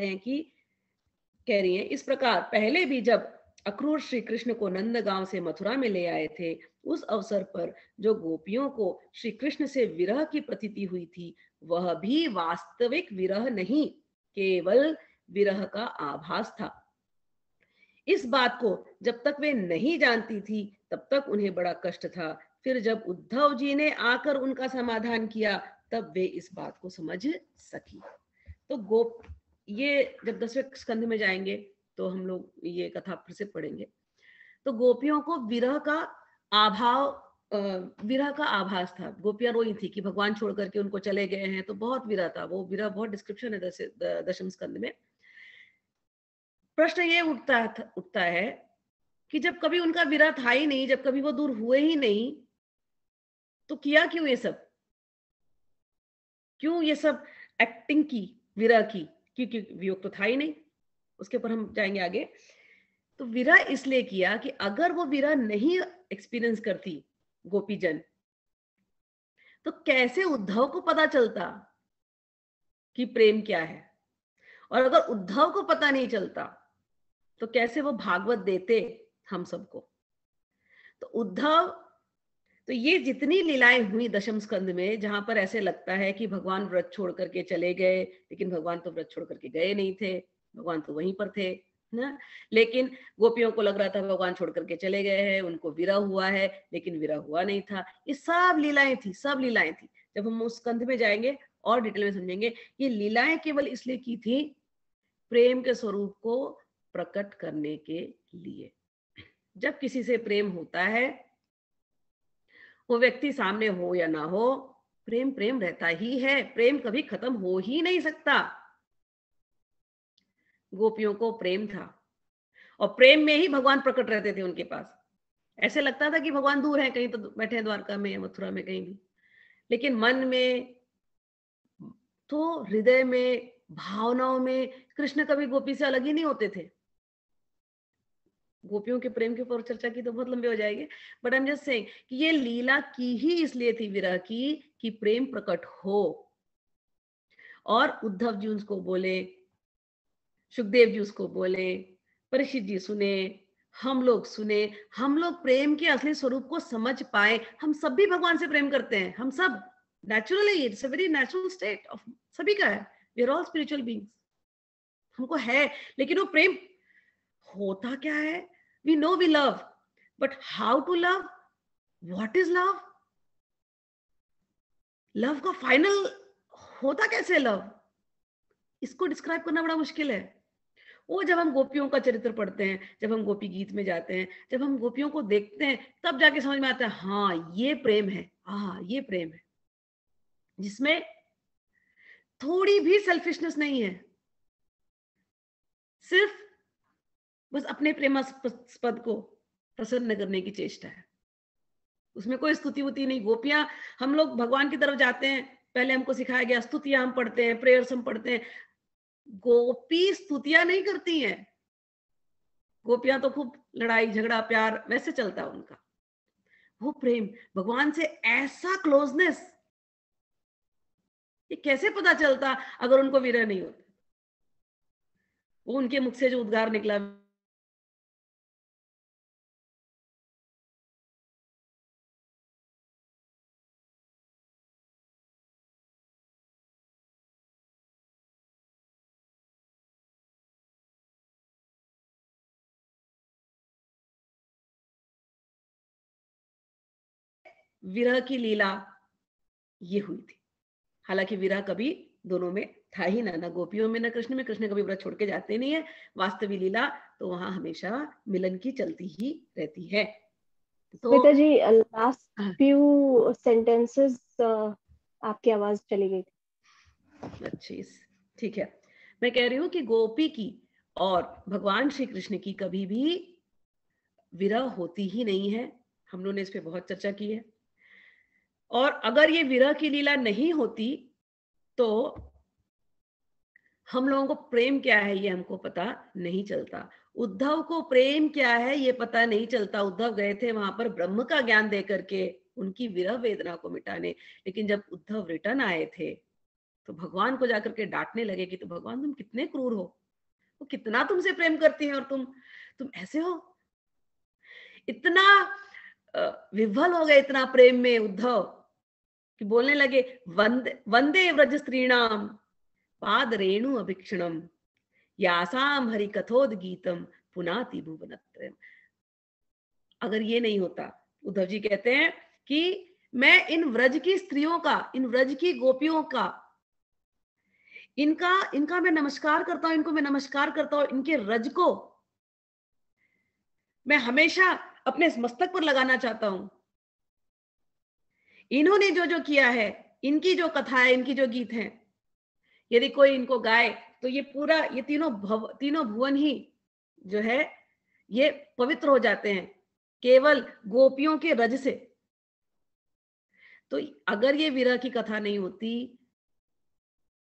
रही हैं इस प्रकार पहले भी जब अक्रूर श्री कृष्ण को नंदगांव से मथुरा में ले आए थे, उस अवसर पर जो गोपियों को श्री कृष्ण से विरह की प्रतीति हुई थी, वह भी वास्तविक विरह नहीं, केवल विरह का आभास था। इस बात को जब तक वे नहीं जानती थी तब तक उन्हें बड़ा कष्ट था। फिर जब उद्धव जी ने आकर उनका समाधान किया तब वे इस बात को समझ सकी। तो ये जब 10वें स्कंध में जाएंगे तो हम लोग ये कथा फिर से पढ़ेंगे। तो गोपियों को विरह का आभास था। गोपियां रोई थी कि भगवान छोड़ करके उनको चले गए हैं, तो बहुत विरह था। वो विरह बहुत डिस्क्रिप्शन है 10वें स्कंध में। प्रश्न ये उठता है कि जब कभी उनका विरह था ही नहीं, जब कभी वो दूर हुए ही नहीं, तो किया क्यों ये सब? क्यों ये सब एक्टिंग की विरह की? क्योंकि वियोग तो था ही नहीं। उसके ऊपर हम जाएंगे आगे। तो विरह इसलिए किया कि अगर वो विरह नहीं एक्सपीरियंस करती गोपीजन, तो कैसे उद्धव को पता चलता कि प्रेम क्या है? और अगर उद्धव को पता नहीं चलता तो कैसे वो भागवत देते हम सबको? तो उद्धव, तो ये जितनी लीलाएं हुई 10वें स्कंद में, जहां पर ऐसे लगता है कि भगवान व्रत छोड़ करके चले गए, लेकिन भगवान तो व्रत छोड़ करके गए नहीं थे, भगवान तो वहीं पर थे ना। लेकिन गोपियों को लग रहा था भगवान छोड़ करके चले गए हैं, उनको विरह हुआ है, लेकिन विरह हुआ नहीं था। ये सब लीलाएं थी, सब लीलाएं थी। जब हम उस स्कंध में जाएंगे और डिटेल में समझेंगे। ये लीलाएं केवल इसलिए की थी प्रेम के स्वरूप को प्रकट करने के लिए। जब किसी से प्रेम होता है, वो व्यक्ति सामने हो या ना हो, प्रेम प्रेम रहता ही है। प्रेम कभी खत्म हो ही नहीं सकता। गोपियों को प्रेम था और प्रेम में ही भगवान प्रकट रहते थे उनके पास। ऐसे लगता था कि भगवान दूर है, कहीं तो बैठे हैं द्वारका में या मथुरा में, कहीं भी, लेकिन मन में तो, हृदय में, भावनाओं में कृष्ण कभी गोपी से अलग ही नहीं होते थे। गोपियों के प्रेम के ऊपर चर्चा की तो बहुत लंबी हो जाएगी, but I am just saying कि ये लीला की ही इसलिए थी विरह की, कि प्रेम प्रकट हो। और उद्धव जी उसको बोले, सुखदेव जी उसको बोले, परीक्षित जी सुने, हम लोग सुने, हम लोग प्रेम के असली स्वरूप को समझ पाए। हम सब भी भगवान से प्रेम करते हैं, हम सब naturally, it's a very natural state of सभी का है। We are all spiritual beings, हमको है। लेकिन वो प्रेम होता क्या है? We know we love, but how to love? What is love? Love का फाइनल होता कैसे लव? इसको डिस्क्राइब करना बड़ा मुश्किल है। वो जब हम गोपियों का चरित्र पढ़ते हैं, जब हम गोपी गीत में जाते हैं, जब हम गोपियों को देखते हैं, तब जाके समझ में आता है, हाँ ये प्रेम है, हाँ ये प्रेम है, जिसमें थोड़ी भी सेल्फिशनेस नहीं है, सिर्फ बस अपने प्रेमास्पद को प्रसन्न करने की चेष्टा है। उसमें कोई स्तुति वुति नहीं। गोपियां, हम लोग भगवान की तरफ जाते हैं, पहले हमको सिखाया गया स्तुतियां हम पढ़ते हैं, प्रेयर्स हम पढ़ते हैं। गोपी स्तुतियां नहीं करती हैं। गोपियां तो खूब लड़ाई झगड़ा प्यार वैसे चलता है उनका। वो प्रेम, भगवान से ऐसा क्लोजनेस, ये कैसे पता चलता अगर उनको विरह नहीं होता? वो उनके मुख से जो उद्गार निकला, विरह की लीला ये हुई थी। हालांकि विरह कभी दोनों में था ही ना गोपियों में ना कृष्ण में। कृष्ण कभी व्रत छोड़ के जाते नहीं है। वास्तविक लीला तो वहां हमेशा मिलन की चलती ही रहती है। तो जी लास्ट फ्यू सेंटेंसेस आपकी आवाज चली गई थी। अच्छी, ठीक है। मैं कह रही हूँ कि गोपी की और भगवान श्री कृष्ण की कभी भी विरह होती ही नहीं है। हम लोगों ने इस पे बहुत चर्चा की है। और अगर ये विरह की लीला नहीं होती तो हम लोगों को प्रेम क्या है ये हमको पता नहीं चलता। उद्धव को प्रेम क्या है ये पता नहीं चलता। उद्धव गए थे वहां पर ब्रह्म का ज्ञान दे करके उनकी विरह वेदना को मिटाने, लेकिन जब उद्धव रिटर्न आए थे तो भगवान को जाकर के डांटने लगे कि तो भगवान तुम कितने क्रूर हो, वो कितना तुमसे प्रेम करती है और तुम ऐसे हो। इतना विह्वल हो गए इतना प्रेम में उद्धव कि बोलने लगे वंदे वंदे व्रज स्त्रीणाम पाद रेणु अभिक्षणम यासाम हरि कथोदगीतम पुनाति भुवनत्रयम्। अगर ये नहीं होता, उद्धव जी कहते हैं कि मैं इन व्रज की स्त्रियों का, इन व्रज की गोपियों का, इनका मैं नमस्कार करता हूं, इनको मैं नमस्कार करता हूं, इनके रज को मैं हमेशा अपने मस्तक पर लगाना चाहता हूं। इन्होंने जो जो किया है, इनकी जो कथा है, इनकी जो गीत हैं, यदि कोई इनको गाए तो ये पूरा, ये तीनों भुवन ही जो है ये पवित्र हो जाते हैं केवल गोपियों के रज से। तो अगर ये विरह की कथा नहीं होती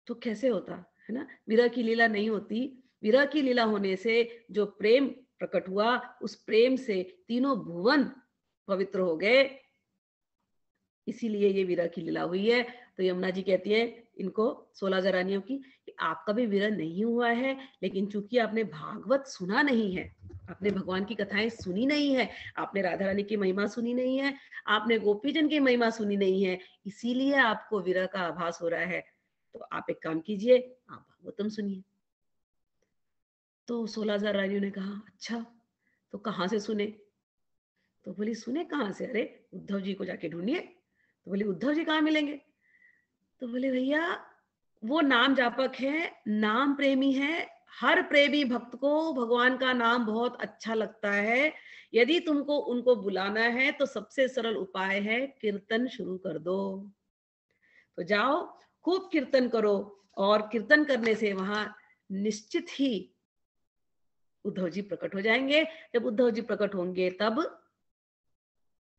तो कैसे होता, है ना? विरह की लीला नहीं होती। विरह की लीला होने से जो प्रेम प्रकट हुआ, उस प्रेम से तीनों भुवन पवित्र हो गए, इसीलिए ये विरह की लीला हुई है। तो यमुना जी कहती है इनको 16,000 रानियों की कि आपका भी विरह नहीं हुआ है, लेकिन चूंकि आपने भागवत सुना नहीं है, आपने भगवान की कथाएं सुनी नहीं है, आपने राधा रानी की महिमा सुनी नहीं है, आपने गोपीजन की महिमा सुनी नहीं है, इसीलिए आपको विरह का आभास हो रहा है। तो आप एक काम कीजिए, आप भागवतम सुनिए। तो 16,000 रानियों ने कहा अच्छा, तो कहाँ से सुने? तो बोली सुने कहाँ से? अरे उद्धव जी को जाके ढूंढिए। तो बोली उद्धव जी कहाँ मिलेंगे? तो बोले भैया वो नाम जापक है, नाम प्रेमी है, हर प्रेमी भक्त को भगवान का नाम बहुत अच्छा लगता है। यदि तुमको उनको बुलाना है तो सबसे सरल उपाय है कीर्तन शुरू कर दो। तो जाओ खूब कीर्तन करो, और कीर्तन करने से वहां निश्चित ही उद्धव जी प्रकट हो जाएंगे। जब उद्धव जी प्रकट होंगे तब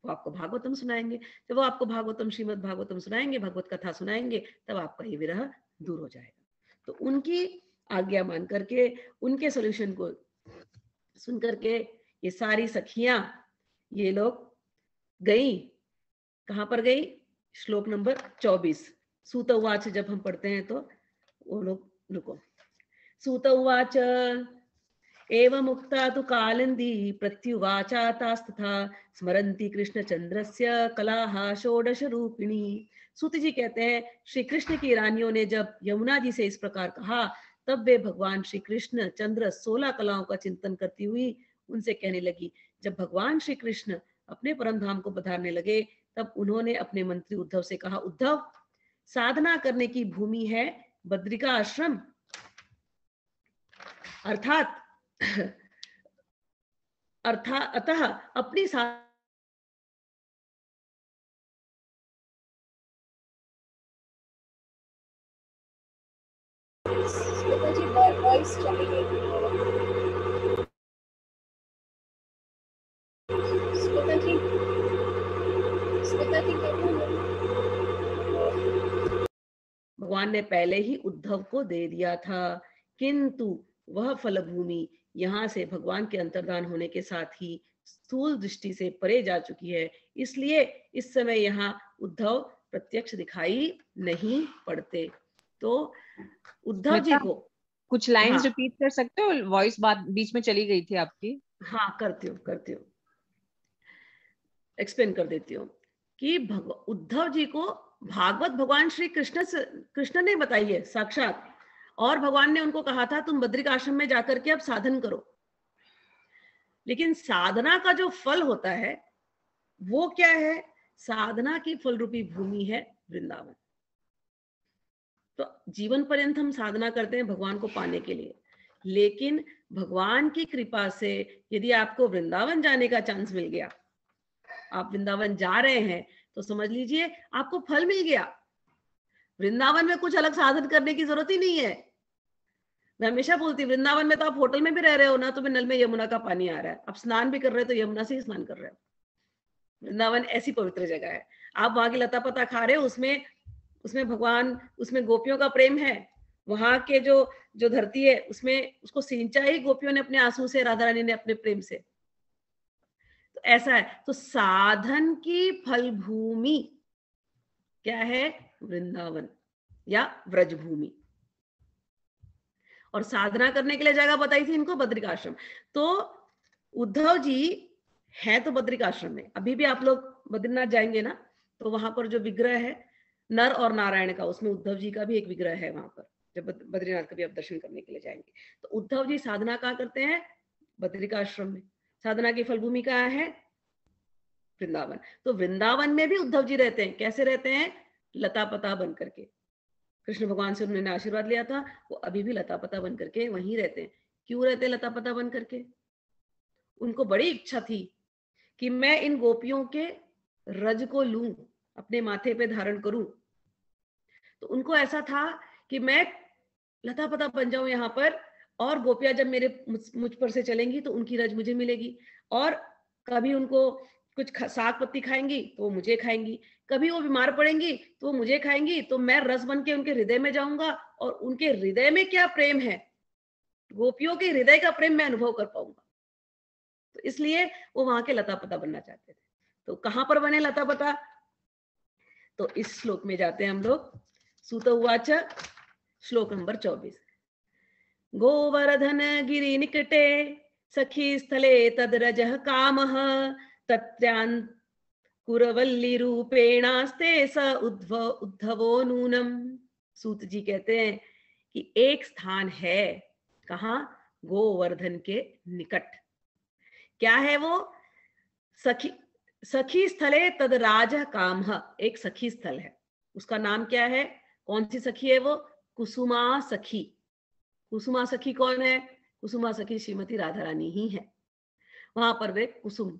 वो आपको भागवतम सुनाएंगे। जब वो आपको भागवतम, श्रीमद् भागवतम सुनाएंगे, भगवत कथा सुनाएंगे, तब आपका ये विरह दूर हो जाएगा। तो उनकी आज्ञा मान करके, उनके सॉल्यूशन को सुन करके ये सारी सखियां, ये लोग गई। कहां पर गई? श्लोक नंबर 24 सूत उवाच जब हम पढ़ते हैं तो वो लोग, रुको, सूत उवाच एवमुक्ता तु कालिंदी प्रत्युवाचा तास्तथा स्मरन्ति कृष्णचंद्रस्य कलाः षोडश रूपिणी। सूत जी कहते हैं श्री कृष्ण की रानियों ने जब यमुना जी से इस प्रकार कहा, तब वे भगवान श्री कृष्ण चंद्र 16 कलाओं का चिंतन करती हुई उनसे कहने लगी। जब भगवान श्री कृष्ण अपने परम धाम को पधारने लगे, तब उन्होंने अपने मंत्री उद्धव से कहा, उद्धव, साधना करने की भूमि है बद्रिका आश्रम, अतः अपनी वॉइस चली गई। भगवान ने पहले ही उद्धव को दे दिया था, किंतु वह फल भूमि यहाँ से भगवान के अंतर्धान होने के साथ ही स्थूल दृष्टि से परे जा चुकी है, इसलिए इस समय यहाँ उद्धव प्रत्यक्ष दिखाई नहीं पड़ते। तो उद्धव जी को कुछ लाइंस हाँ, रिपीट कर सकते हो? वॉइस बात बीच में चली गई थी आपकी। हाँ करती हूँ, एक्सप्लेन कर देती हूँ कि उद्धव जी को भागवत भगवान श्री कृष्ण ने बताई है साक्षात, और भगवान ने उनको कहा था तुम बद्रिक आश्रम में जाकर के अब साधन करो। लेकिन साधना का जो फल होता है वो क्या है? साधना की फल रूपी भूमि है वृंदावन। तो जीवन पर्यंत हम साधना करते हैं भगवान को पाने के लिए, लेकिन भगवान की कृपा से यदि आपको वृंदावन जाने का चांस मिल गया, आप वृंदावन जा रहे हैं, तो समझ लीजिए आपको फल मिल गया। वृंदावन में कुछ अलग साधन करने की जरूरत ही नहीं है। मैं हमेशा बोलती हूँ वृंदावन में तो आप होटल में भी रह रहे हो ना, तुम्हें नल में यमुना का पानी आ रहा है, आप स्नान भी कर रहे हो तो यमुना से ही स्नान कर रहे हो। वृंदावन ऐसी पवित्र जगह है। आप वहां की लता पता खा रहे हो, उसमें भगवान, उसमें गोपियों का प्रेम है। वहां के जो धरती है उसमें उसको सिंचा ही गोपियों ने अपने आंसू से, राधा रानी ने अपने प्रेम से। तो ऐसा है। तो साधन की फल भूमि क्या है? वृंदावन। या व्रजभूमि। और साधना करने के लिए जगह बताई थी इनको बद्रिकाश्रम। तो उद्धव जी हैं तो बद्रिकाश्रम में। अभी भी आप लोग बद्रीनाथ जाएंगे ना, तो वहां पर जो विग्रह है नर और नारायण का, उसमें उद्धव जी का भी एक विग्रह है वहां पर। जब बद्रीनाथ का भी आप दर्शन करने के लिए जाएंगे तो उद्धव जी साधना कहाँ करते हैं? बद्रिकाश्रम में। साधना की फलभूमि कहाँ है? वृंदावन। तो वृंदावन में भी उद्धव जी रहते हैं। कैसे रहते हैं? लता पता बन करके। कृष्ण भगवान से उन्होंने आशीर्वाद लिया था, वो अभी भी लता पता बन करके वहीं रहते हैं। क्यों रहते हैं लता पता बन करके? उनको बड़ी इच्छा थी कि मैं इन गोपियों के रज को लूं, अपने माथे पे धारण करूं। तो उनको ऐसा था कि मैं लता पता बन जाऊं यहाँ पर, और गोपियां जब मेरे मुझ पर से चलेंगी तो उनकी रज मुझे मिलेगी, और कभी उनको कुछ साग पत्ती खाएंगी तो वो मुझे खाएंगी, कभी वो बीमार पड़ेंगी तो वो मुझे खाएंगी, तो मैं रस बन के उनके हृदय में जाऊंगा और उनके हृदय में क्या प्रेम है, गोपियों के हृदय का प्रेम मैं अनुभव कर पाऊंगा। तो इसलिए वो वहां के लता पता बनना चाहते थे। तो कहां पर बने लता पता? तो इस श्लोक में जाते हैं हम लोग। सूत उवाच, श्लोक नंबर 24। गोवर्धन गिरि निकटे सखी स्थले तद्रजः कामः तत्रान् कुरवल्ली रूपेणास्ते स उद्धवो नूनम। सूत जी कहते हैं कि एक स्थान है, कहाँ? गोवर्धन के निकट। क्या है वो? सखी स्थले तद राज काम। एक सखी स्थल है, उसका नाम क्या है? कौन सी सखी है वो? कुसुमा सखी। कुसुमा सखी कौन है? कुसुमा सखी श्रीमती राधा रानी ही है। वहां पर वे कुसुम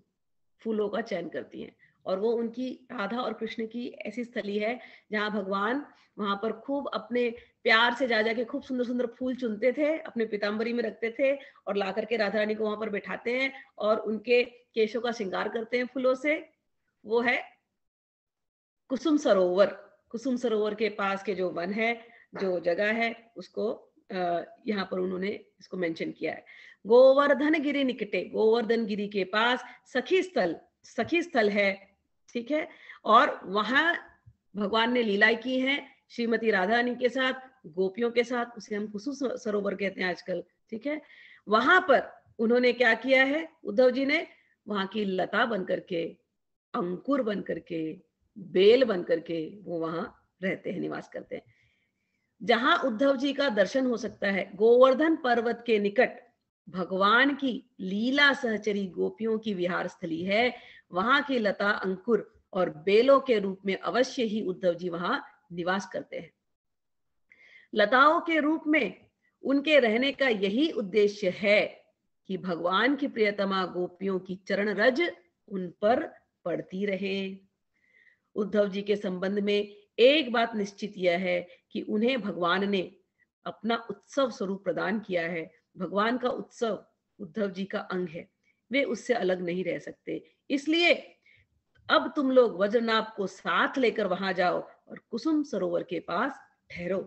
फूलों का चयन करती हैं, और वो उनकी राधा और कृष्ण की ऐसी स्थली है जहां भगवान वहां पर खूब अपने प्यार से जा जाके खूब सुंदर सुंदर फूल चुनते थे, अपने पीताम्बरी में रखते थे और ला करके राधा रानी को वहां पर बैठाते हैं और उनके केशों का श्रृंगार करते हैं फूलों से। वो है कुसुम सरोवर। कुसुम सरोवर के पास के जो वन है, जो जगह है, उसको यहाँ पर उन्होंने इसको मेंशन किया है। गोवर्धन गिरि निकटे, गोवर्धन गिरि के पास सखी स्थल है, ठीक है। और वहां भगवान ने लीलाएं की हैं श्रीमती राधा रानी के साथ, गोपियों के साथ, उसे हम कुसुम सरोवर कहते हैं आजकल, ठीक है। वहां पर उन्होंने क्या किया है? उद्धव जी ने वहां की लता बन करके, अंकुर बन करके, बेल बन करके वो वहां रहते हैं, निवास करते हैं। जहां उद्धव जी का दर्शन हो सकता है, गोवर्धन पर्वत के निकट भगवान की लीला सहचरी गोपियों की विहार स्थली है। वहां की लता, अंकुर और बेलों के रूप में अवश्य ही उद्धव जी वहां निवास करते हैं। लताओं के रूप में उनके रहने का यही उद्देश्य है कि भगवान की प्रियतमा गोपियों की चरण रज उन पर पड़ती रहे। उद्धव जी के संबंध में एक बात निश्चित यह है कि उन्हें भगवान ने अपना उत्सव स्वरूप प्रदान किया है। भगवान का उत्सव उद्धव जी का अंग है, वे उससे अलग नहीं रह सकते। इसलिए अब तुम लोग वज्रनाभ को साथ लेकर वहां जाओ और कुसुम सरोवर के पास ठहरो।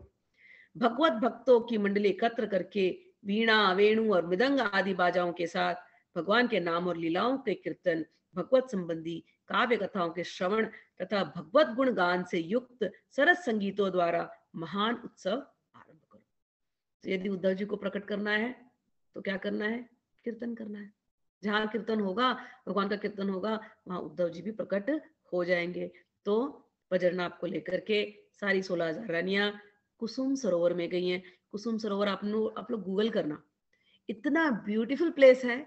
भगवत भक्तों की मंडली एकत्र करके वीणा, वेणु और मृदंग आदि बाजाओं के साथ भगवान के नाम और लीलाओं के कीर्तन, भगवत संबंधी काव्य कथाओं के श्रवण तथा भगवत गुण गान से युक्त सरस संगीतों द्वारा महान उत्सव आरंभ करो। तो यदि उद्धव जी को प्रकट करना है तो क्या करना है? कीर्तन करना है। जहां कीर्तन होगा, भगवान का कीर्तन होगा, वहां उद्धव जी भी प्रकट हो जाएंगे। तो वज्रनाभ को लेकर के सारी 16,000 रानियां कुसुम सरोवर में गई हैं। कुसुम सरोवर आप लोग गूगल करना, इतना ब्यूटीफुल प्लेस है।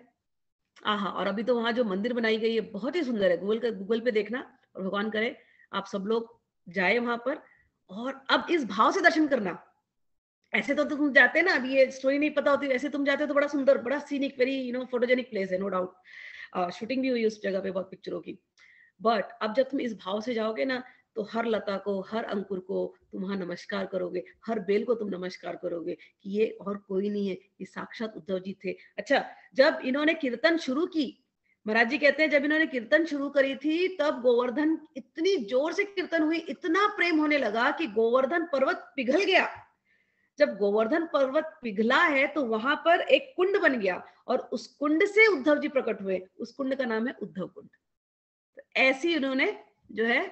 आहा, और अभी तो वहां जो मंदिर बनाई गई है बहुत ही सुंदर है। गूगल पे देखना, और भगवान करे आप सब लोग जाए वहां पर। और अब इस भाव से दर्शन करना। ऐसे तो तुम जाते ना, अभी ये स्टोरी नहीं पता होती, ऐसे तुम जाते हो तो बड़ा सुंदर, बड़ा सीनिक, वेरी फोटोजेनिक प्लेस है, नो डाउट। शूटिंग भी हुई उस जगह पे बहुत पिक्चरों की। बट अब जब तुम इस भाव से जाओगे ना, तो हर लता को, हर अंकुर को तुम वहां नमस्कार करोगे, हर बेल को तुम नमस्कार करोगे कि ये और कोई नहीं है, ये साक्षात उद्धव जी थे। अच्छा, जब इन्होंने कीर्तन शुरू की, महाराज जी कहते हैं जब इन्होंने कीर्तन शुरू करी थी, तब गोवर्धन, इतनी जोर से कीर्तन हुई, इतना प्रेम होने लगा कि गोवर्धन पर्वत पिघल गया। जब गोवर्धन पर्वत पिघला है तो वहां पर एक कुंड बन गया, और उस कुंड से उद्धव जी प्रकट हुए। उस कुंड का नाम है उद्धव कुंड। तो ऐसी उन्होंने जो है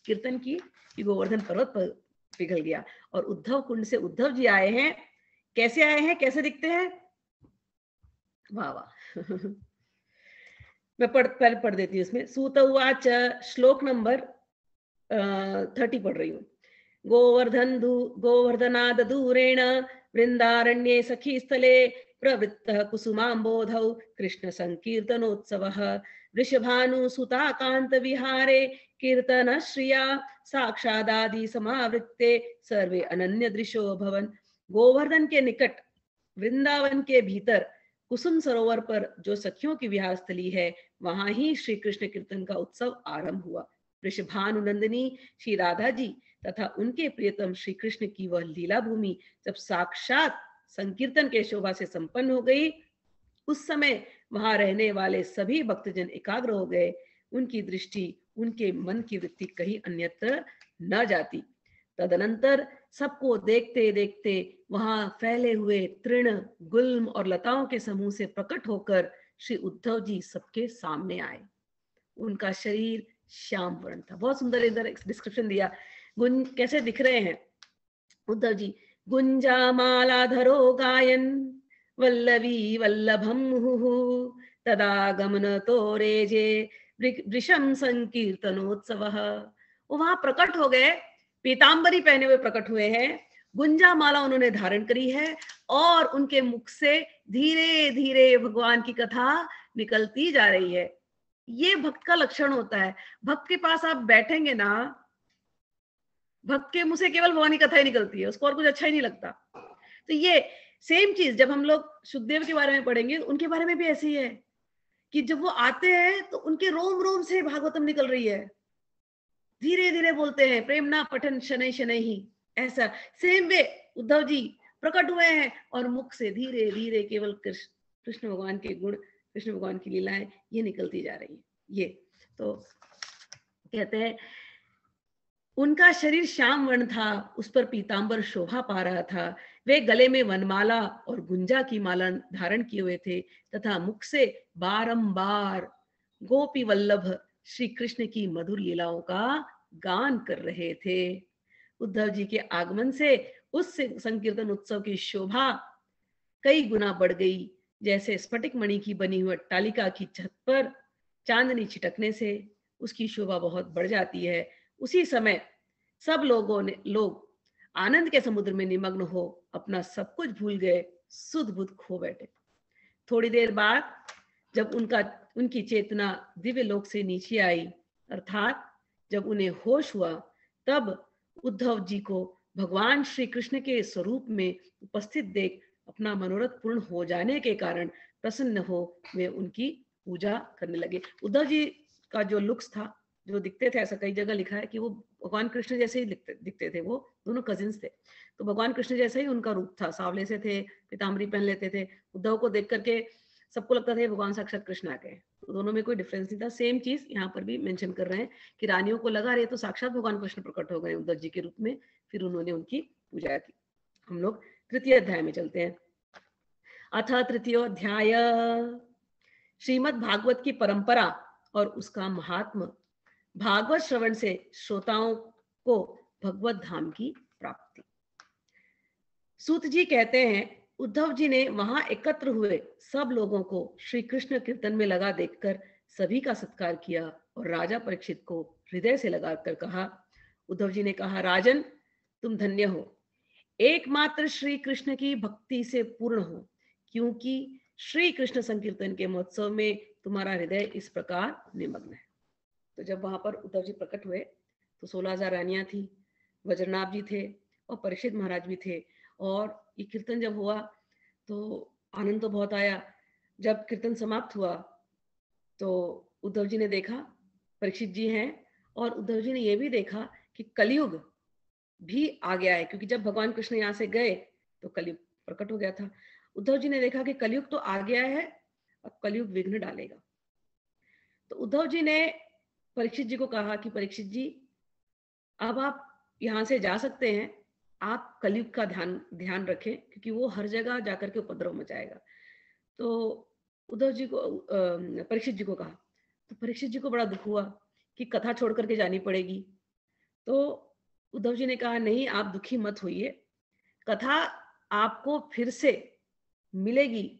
कीर्तन की कि गोवर्धन पर्वत पिघल गया और उद्धव कुंड से उद्धव जी आए हैं। कैसे आए हैं, कैसे दिखते हैं? वाह वाह मैं पहले पढ़ देती हूँ इसमें। सूत उवाच, श्लोक नंबर 30 पढ़ रही हूँ। गोवर्धनाद दूरेण वृंदारण्ये सखी स्थले प्रवृत्तः कुसुमाम्बोधौ कृष्ण संकीर्तनोत्सवः वृषभानुसुताकान्त विहारे कीर्तन श्रिया साक्षादादि समावृत्ते सर्वे अनन्य दृशो भवन। गोवर्धन के निकट वृंदावन के भीतर कुसुम सरोवर पर जो सखियों की विहार स्थली है, वहां ही श्री कृष्ण कीर्तन का उत्सव आरंभ हुआ। वृषभानुनंदिनी श्री राधा जी तथा उनके प्रियतम श्री कृष्ण की वह लीला भूमि जब साक्षात संकीर्तन के शोभा से संपन्न हो गई, उस समय वहां रहने वाले सभी भक्तजन एकाग्र हो गए। उनकी दृष्टि, उनके मन की वृत्ति कहीं अन्यत्र न जाती। तदनंतर सबको देखते देखते वहां फैले हुए तृण, गुल्म और लताओं के समूह से प्रकट होकर श्री उद्धव जी सबके सामने आए। उनका शरीर श्याम वर्ण था। बहुत सुंदर इधर डिस्क्रिप्शन दिया कैसे दिख रहे हैं उद्धव जी। गुंजा मालाधरो गायन वल्लवी वल्लभम मुहुः तदा गमन तोरेजे वृषम संकीर्तनोत्सवः। वो वहां प्रकट हो गए, पीतांबरी पहने हुए प्रकट हुए हैं, गुंजा माला उन्होंने धारण करी है और उनके मुख से धीरे धीरे भगवान की कथा निकलती जा रही है। ये भक्त का लक्षण होता है। भक्त के पास आप बैठेंगे ना, भक्त के मुंह से केवल भगवान की कथा ही निकलती है, उसको और कुछ अच्छा ही नहीं लगता। तो ये सेम चीज जब हम लोग सुखदेव के बारे में पढ़ेंगे, उनके बारे में भी ऐसी है कि जब वो आते हैं तो उनके रोम रोम से भागवतम निकल रही है, धीरे धीरे बोलते हैं, प्रेम ना पठन शनै शनै ही। ऐसा सेम वे उद्धव जी प्रकट हुए हैं और मुख से धीरे धीरे केवल कृष्ण भगवान के गुण, कृष्ण भगवान की लीलाएं ये निकलती जा रही है। ये तो कहते हैं उनका शरीर श्याम वर्ण था, उस पर पीतांबर शोभा पा रहा था। वे गले में वनमाला और गुंजा की माला धारण किए हुए थे तथा मुख से बारंबार गोपी वल्लभ श्री कृष्ण की मधुर लीलाओं का गान कर रहे थे। उद्धव जी के आगमन से उस संकीर्तन उत्सव की शोभा कई गुना बढ़ गई। जैसे स्फटिक मणि की बनी हुई अट्टालिका की छत पर चांदनी छिटकने से उसकी शोभा बहुत बढ़ जाती है, उसी समय सब लोग आनंद के समुद्र में निमग्न हो अपना सब कुछ भूल गए, सुध बुध खो बैठे। थोड़ी देर बाद जब उनकी चेतना दिव्य लोक से नीचे आई, अर्थात जब उन्हें होश हुआ, तब उद्धव जी को भगवान श्री कृष्ण के स्वरूप में उपस्थित देख अपना मनोरथ पूर्ण हो जाने के कारण प्रसन्न हो वे उनकी पूजा करने लगे। उद्धव जी का जो लुक्स था, जो दिखते थे, ऐसा कई जगह लिखा है कि वो भगवान कृष्ण जैसे ही दिखते थे। वो दोनों कजिन्स थे, तो भगवान कृष्ण जैसा ही उनका रूप था, सांवले से थे, पीताम्बरी पहन लेते थे। उद्धव को देख करके सबको लगता था भगवान साक्षात कृष्ण आ गए। तो दोनों में कोई डिफरेंस नहीं था। सेम चीज यहाँ पर भी मेंशन कर रहे हैं कि रानियों को लगा रहे तो साक्षात भगवान कृष्ण प्रकट हो गए उद्धव जी के रूप में, फिर उन्होंने उनकी पूजा की। हम लोग तृतीय अध्याय में चलते हैं। अथ तृतीय अध्याय श्रीमद् भागवत की परंपरा और उसका महात्म। भागवत श्रवण से श्रोताओं को भगवत धाम की प्राप्ति। सूत जी कहते हैं उद्धव जी ने वहां एकत्र हुए सब लोगों को श्री कृष्ण कीर्तन में लगा देखकर सभी का सत्कार किया और राजा परीक्षित को हृदय से लगाकर कहा। उद्धव जी ने कहा, राजन तुम धन्य हो, एकमात्र श्री कृष्ण की भक्ति से पूर्ण हो, क्योंकि श्री कृष्ण संकीर्तन के महोत्सव में तुम्हारा हृदय इस प्रकार निमग्न है। तो जब वहां पर उद्धव जी प्रकट हुए तो 16,000 रानियां थी, वज्रनाभ जी थे और परीक्षित महाराज भी थे। और ये कीर्तन जब हुआ तो आनंद तो बहुत आया। जब कीर्तन समाप्त हुआ तो उद्धव जी ने देखा परीक्षित जी हैं, और उद्धव जी ने यह भी देखा कि कलयुग भी आ गया है, क्योंकि जब भगवान कृष्ण यहाँ से गए तो कलयुग प्रकट हो गया था। उद्धव जी ने देखा कि कलयुग तो आ गया है, अब कलयुग विघ्न डालेगा। तो उद्धव जी ने परीक्षित जी को कहा कि परीक्षित जी अब आप यहाँ से जा सकते हैं, आप कलयुग का ध्यान रखें, क्योंकि वो हर जगह जाकर के उपद्रव मचाएगा। तो उद्धव जी को परीक्षित जी को कहा, तो परीक्षित जी को बड़ा दुख हुआ कि कथा छोड़ करके जानी पड़ेगी। तो उद्धव जी ने कहा नहीं, आप दुखी मत होइए, कथा आपको फिर से मिलेगी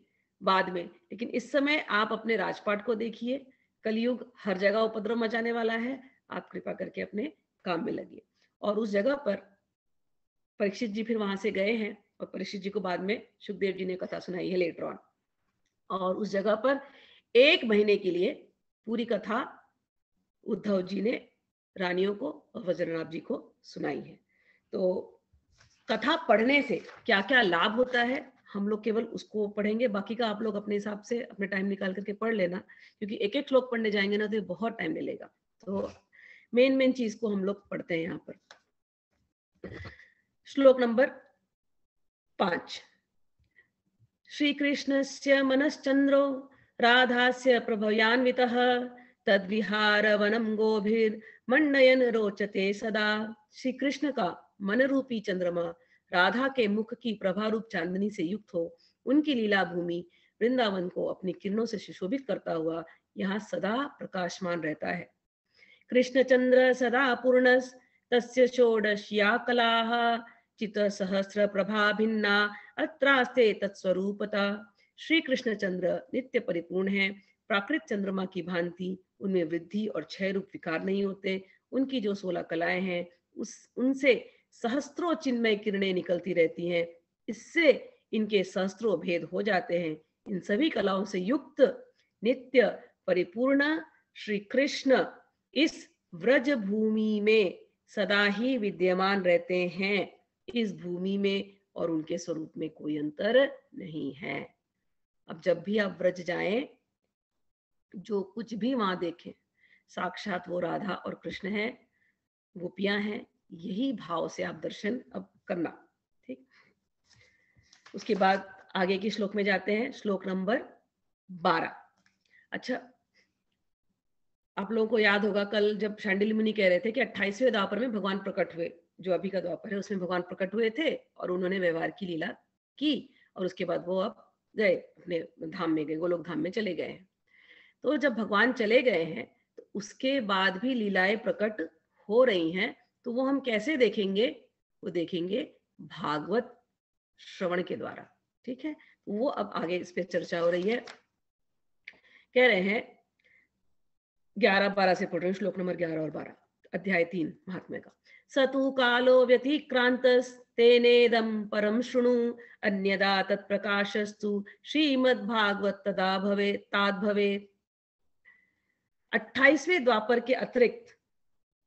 बाद में, लेकिन इस समय आप अपने राजपाट को देखिए, कलयुग हर जगह उपद्रव मचाने वाला है, आप कृपा करके अपने काम में लगिए। और उस जगह पर परीक्षित जी फिर वहां से गए हैं, और परीक्षित जी को बाद में सुखदेव जी ने कथा सुनाई है लेटर ऑन। और उस जगह पर 1 महीने के लिए पूरी कथा उद्धव जी ने रानियों को और वज्रनाभ जी को सुनाई है। तो कथा पढ़ने से क्या क्या लाभ होता है, हम लोग केवल उसको पढ़ेंगे, बाकी का आप लोग अपने हिसाब से अपने टाइम निकाल करके पढ़ लेना, क्योंकि एक एक श्लोक पढ़ने जाएंगे ना तो ये बहुत टाइम मिलेगा। तो मेन चीज को हम लोग पढ़ते हैं यहाँ पर। श्लोक नंबर 5। श्री कृष्णस्य मनश्चंद्रो राधास्य प्रभयान्वितः तद्विहार वनम गोभिर्मण्डयन रोचते सदा। श्री कृष्ण का मन रूपी चंद्रमा राधा के मुख की प्रभा रूप चांदनी से युक्त हो, उनकी लीला भूमि वृंदावन को अपनी किरणों से सुशोभित करता हुआ यहाँ सदा प्रकाशमान रहता है। कृष्णचंद्र सदा पूर्णस तस्य षोडश्या कलाः चित सहस्र प्रभा भिन्ना अत्रास्ते तत्स्वरूपता। श्री कृष्णचंद्र नित्य परिपूर्ण है, प्राकृत चंद्रमा की भांति उनमें वृद्धि और क्षय रूप विकार नहीं होते। उनकी जो 16 कलाएं हैं उनसे सहस्त्रों चिन्मय किरणें निकलती रहती हैं, इससे इनके सहस्त्रों भेद हो जाते हैं। इन सभी कलाओं से युक्त नित्य परिपूर्ण श्री कृष्ण इस व्रज भूमि में सदा ही विद्यमान रहते हैं। इस भूमि में और उनके स्वरूप में कोई अंतर नहीं है। अब जब भी आप व्रज जाएं, जो कुछ भी वहां देखें, साक्षात वो राधा और कृष्ण है, गोपियां हैं, यही भाव से आप दर्शन अब करना। ठीक, उसके बाद आगे के श्लोक में जाते हैं, श्लोक नंबर 12। अच्छा, आप लोगों को याद होगा कल जब शांडिल्य मुनि कह रहे थे कि 28वें द्वापर में भगवान प्रकट हुए, जो अभी का द्वापर है उसमें भगवान प्रकट हुए थे और उन्होंने व्यवहार की लीला की, और उसके बाद वो अब गए अपने धाम में, गए गोलोक धाम में चले गए हैं। तो जब भगवान चले गए हैं तो उसके बाद भी लीलाएं प्रकट हो रही हैं, तो वो हम कैसे देखेंगे? वो देखेंगे भागवत श्रवण के द्वारा। ठीक है, वो अब आगे इस पे चर्चा हो रही है। कह रहे हैं 11-12 से पढ़ रहे हैं, श्लोक नंबर 11 और 12, अध्याय 3 महात्म्य का। सतु कालो व्यतिक्रांतस् तेनेदं परम शृणु अन्यदा तत्प्रकाशस्तु श्रीमद्भागवत तदा भवे ताद भवे। 28वें द्वापर के अतिरिक्त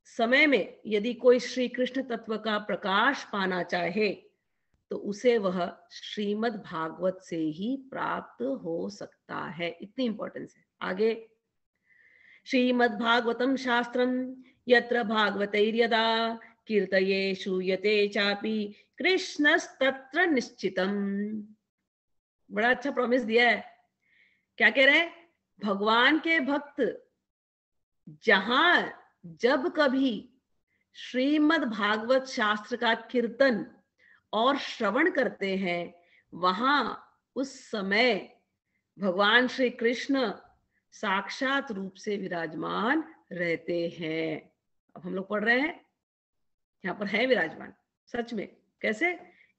समय में यदि कोई श्री कृष्ण तत्व का प्रकाश पाना चाहे तो उसे वह श्रीमद् भागवत से ही प्राप्त हो सकता है। इतनी इंपॉर्टेंस है। आगे, श्रीमद् भागवतम शास्त्रम यत्र भागवतैर्यदा कीर्तये श्रूयते चापि कृष्णस्तत्र निश्चितम। बड़ा अच्छा प्रॉमिस दिया है। क्या कह रहे हैं? भगवान के भक्त जहां जब कभी श्रीमद् भागवत शास्त्र का कीर्तन और श्रवण करते हैं, वहां उस समय भगवान श्री कृष्ण साक्षात रूप से विराजमान रहते हैं। अब हम लोग पढ़ रहे हैं, यहाँ पर है विराजमान सच में। कैसे?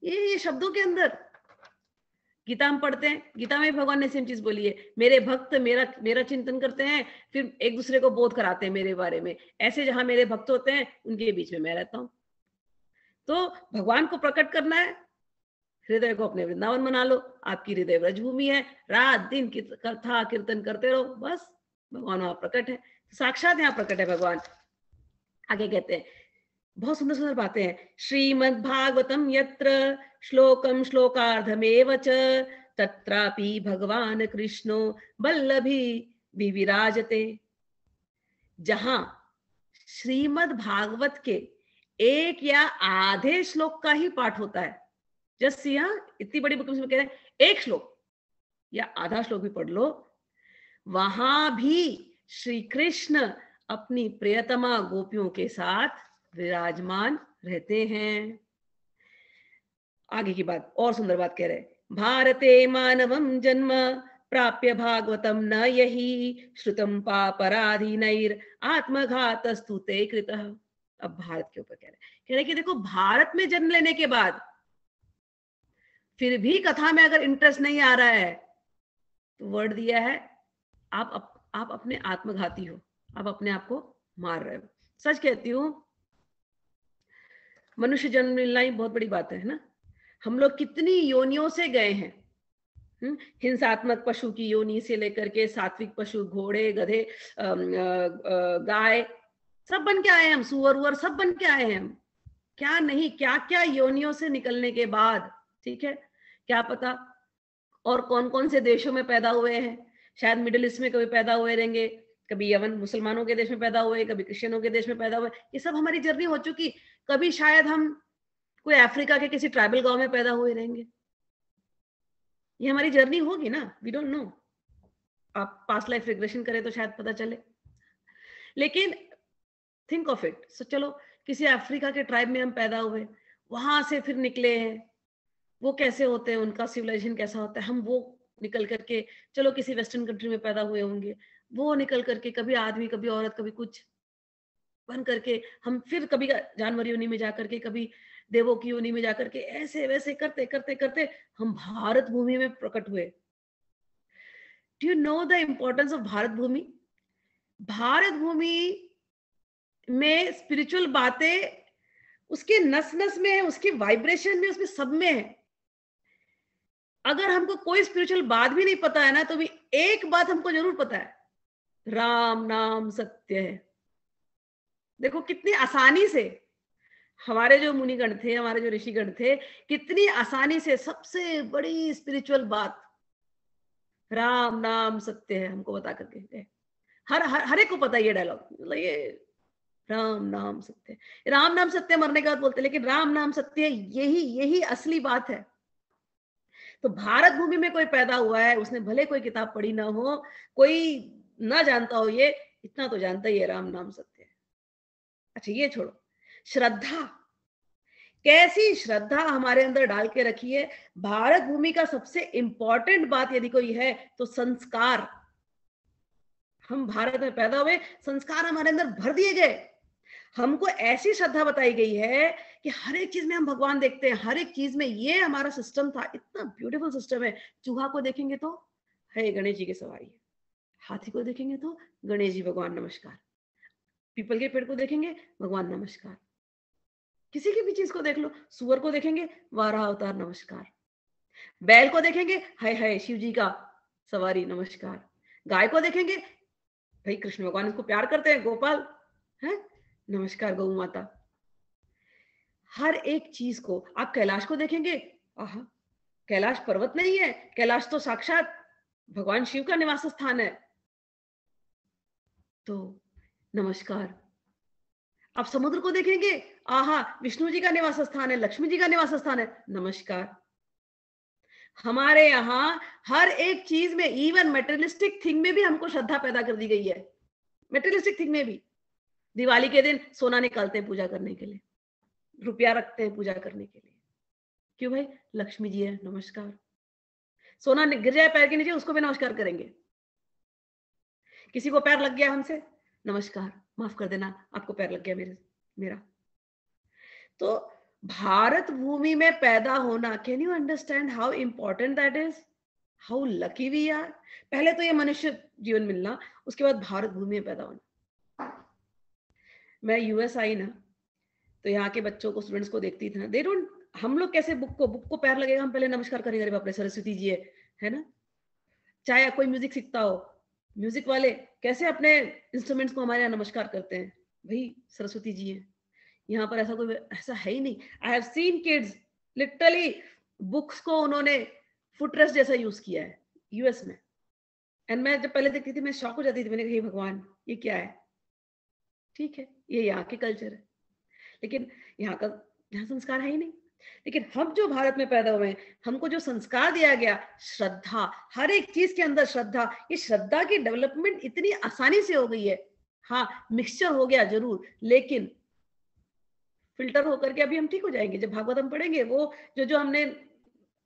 ये शब्दों के अंदर। गीता हम पढ़ते हैं, गीता में भगवान ने सेम चीज बोली है, मेरे भक्त मेरा चिंतन करते हैं, फिर एक दूसरे को बोध कराते हैं मेरे बारे में। ऐसे जहां मेरे भक्त होते हैं उनके बीच में मैं रहता हूं। तो भगवान को प्रकट करना है, हृदय को अपने वृंदावन बना लो। आपकी हृदय व्रजभूमि है, रात दिन की कथा कीर्तन करते रहो, बस भगवान वहां प्रकट है, साक्षात यहाँ प्रकट है भगवान। आगे कहते हैं, बहुत सुंदर सुंदर बातें हैं। श्रीमद् भागवतम यत्र श्लोकम श्लोकार्धमेव च तत्रापि भगवान कृष्णो वल्लभी विविराजते। जहां श्रीमद् भागवत के एक या आधे श्लोक का ही पाठ होता है, जस्ट यहाँ इतनी बड़ी बुक में कह रहे हैं एक श्लोक या आधा श्लोक भी पढ़ लो, वहां भी श्री कृष्ण अपनी प्रियतमा गोपियों के साथ विराजमान रहते हैं। आगे की बात और सुंदर बात कह रहे हैं, भारते मानवम जन्म प्राप्य भागवतम न यही श्रुतम पापराधीनैर आत्मघातस्तु ते कृतः। अब भारत के ऊपर कह रहे कि देखो भारत में जन्म लेने के बाद फिर भी कथा में अगर इंटरेस्ट नहीं आ रहा है तो वर्ड दिया है आप अपने आत्मघाती हो, आप अपने आप को मार रहे हो। सच कहती हूँ, मनुष्य जन्म मिलना ही बहुत बड़ी बात है ना। हम लोग कितनी योनियों से गए हैं, हिंसात्मक पशु की योनि से लेकर के सात्विक पशु, घोड़े, गधे, गाय, सब बन के आए हैं हम, सुअर उअर सब बन के आए हैं हम। क्या नहीं, क्या क्या योनियों से निकलने के बाद, ठीक है, क्या पता और कौन कौन से देशों में पैदा हुए हैं। शायद मिडिल ईस्ट में कभी पैदा हुए रहेंगे, कभी यमन मुसलमानों के देश में पैदा हुए, कभी क्रिश्चियनों के देश में पैदा हुए। ये सब हमारी जर्नी हो चुकी। कभी शायद हम कोई अफ्रीका के किसी ट्राइबल गांव में पैदा हुए रहेंगे। ये हमारी जर्नी होगी ना, वी डोंट नो। आप पास्ट लाइफ रिग्रेशन करें तो शायद पता चले। लेकिन थिंक ऑफ इट, चलो किसी अफ्रीका के ट्राइब में हम पैदा हुए, वहां से फिर निकले हैं, वो कैसे होते हैं, उनका सिविलाइजेशन कैसा होता है, हम वो निकल करके चलो किसी वेस्टर्न कंट्री में पैदा हुए होंगे, वो निकल करके कभी आदमी कभी औरत कभी कुछ बन करके हम फिर कभी जानवर योनि में जाकर के, कभी देवों की योनि में जाकर के, ऐसे वैसे करते करते करते हम भारत भूमि में प्रकट हुए। Do you know the importance of Bharat bhumi? Bharat भूमि में स्पिरिचुअल बातें उसके नस नस में है, उसकी वाइब्रेशन में, उसमें सब में है। अगर हमको कोई स्पिरिचुअल बात भी नहीं पता है ना, तो भी एक बात हमको जरूर पता है, राम नाम सत्य है। देखो कितनी आसानी से हमारे जो मुनिगण थे, हमारे जो ऋषिगण थे, कितनी आसानी से सबसे बड़ी स्पिरिचुअल बात राम नाम सत्य है हमको बता करके गए। हर एक को पता है ये डायलॉग, मतलब ये राम नाम सत्य, राम नाम सत्य मरने के बाद बोलते, लेकिन राम नाम सत्य यही असली बात है। तो भारत भूमि में कोई पैदा हुआ है, उसने भले कोई किताब पढ़ी ना हो, कोई ना जानता हो, ये इतना तो जानता ही है, राम नाम सत्य है। अच्छा ये छोड़ो, श्रद्धा, कैसी श्रद्धा हमारे अंदर डाल के रखी है। भारत भूमि का सबसे इंपॉर्टेंट बात यदि कोई है तो संस्कार। हम भारत में पैदा हुए, संस्कार हमारे अंदर भर दिए गए। हमको ऐसी श्रद्धा बताई गई है कि हर एक चीज में हम भगवान देखते हैं, हर एक चीज में। ये हमारा सिस्टम था, इतना ब्यूटीफुल सिस्टम है। चूहा को देखेंगे तो है गणेश जी की सवारी है, हाथी को देखेंगे तो गणेश जी भगवान नमस्कार, पीपल के पेड़ को देखेंगे भगवान नमस्कार, किसी की भी चीज को देख लो, सुअर को देखेंगे वाराह अवतार नमस्कार, बैल को देखेंगे हाय हाय शिव जी का सवारी नमस्कार, गाय को देखेंगे भाई कृष्ण भगवान इसको प्यार करते हैं, गोपाल है नमस्कार गौ माता। हर एक चीज को, आप कैलाश को देखेंगे, आहा कैलाश पर्वत नहीं है, कैलाश तो साक्षात भगवान शिव का निवास स्थान है, तो नमस्कार। आप समुद्र को देखेंगे, आहा विष्णु जी का निवास स्थान है, लक्ष्मी जी का निवास स्थान है, नमस्कार। हमारे यहाँ हर एक चीज में, इवन मेटेरियलिस्टिक थिंग में भी हमको श्रद्धा पैदा कर दी गई है। मेटेरियलिस्टिक थिंग में भी दिवाली के दिन सोना निकालते हैं पूजा करने के लिए, रुपया रखते हैं पूजा करने के लिए, क्यों भाई लक्ष्मी जी है नमस्कार। सोना गिर जाए पैर के नीचे उसको भी नमस्कार करेंगे। किसी को पैर लग गया हमसे, नमस्कार, माफ कर देना आपको पैर लग गया मेरा। तो भारत भूमि में पैदा होना, can you understand how important that is, how lucky we are. पहले तो ये मनुष्य जीवन मिलना, उसके बाद भारत भूमि में पैदा होना। मैं यूएस आई ना, तो यहाँ के बच्चों को, स्टूडेंट्स को देखती थी ना, दे डोंट, हम लोग कैसे बुक को पैर लगेगा हम पहले नमस्कार करेंगे, अरे बाप रे सरस्वती जी है ना। चाहे कोई म्यूजिक सीखता हो, म्यूजिक वाले कैसे अपने इंस्ट्रूमेंट्स को हमारे यहाँ नमस्कार करते हैं, भाई सरस्वती जी है। यहाँ पर ऐसा है ही नहीं। I have seen kids literally books को उन्होंने फुटरेस्ट जैसा यूज किया है यूएस में। एंड मैं जब पहले देखती थी मैं शॉक हो जाती थी, मैंने कहा भगवान ये क्या है। ठीक है, ये यहाँ के कल्चर है, लेकिन यहाँ संस्कार है ही नहीं। लेकिन हम जो भारत में पैदा हुए हैं, हमको जो संस्कार दिया गया, श्रद्धा, हर एक चीज के अंदर श्रद्धा। ये श्रद्धा की डेवलपमेंट इतनी आसानी से हो गई है। हाँ मिक्सचर हो गया जरूर, लेकिन फिल्टर होकर के अभी हम ठीक हो जाएंगे। जब भागवत हम पढ़ेंगे, वो जो हमने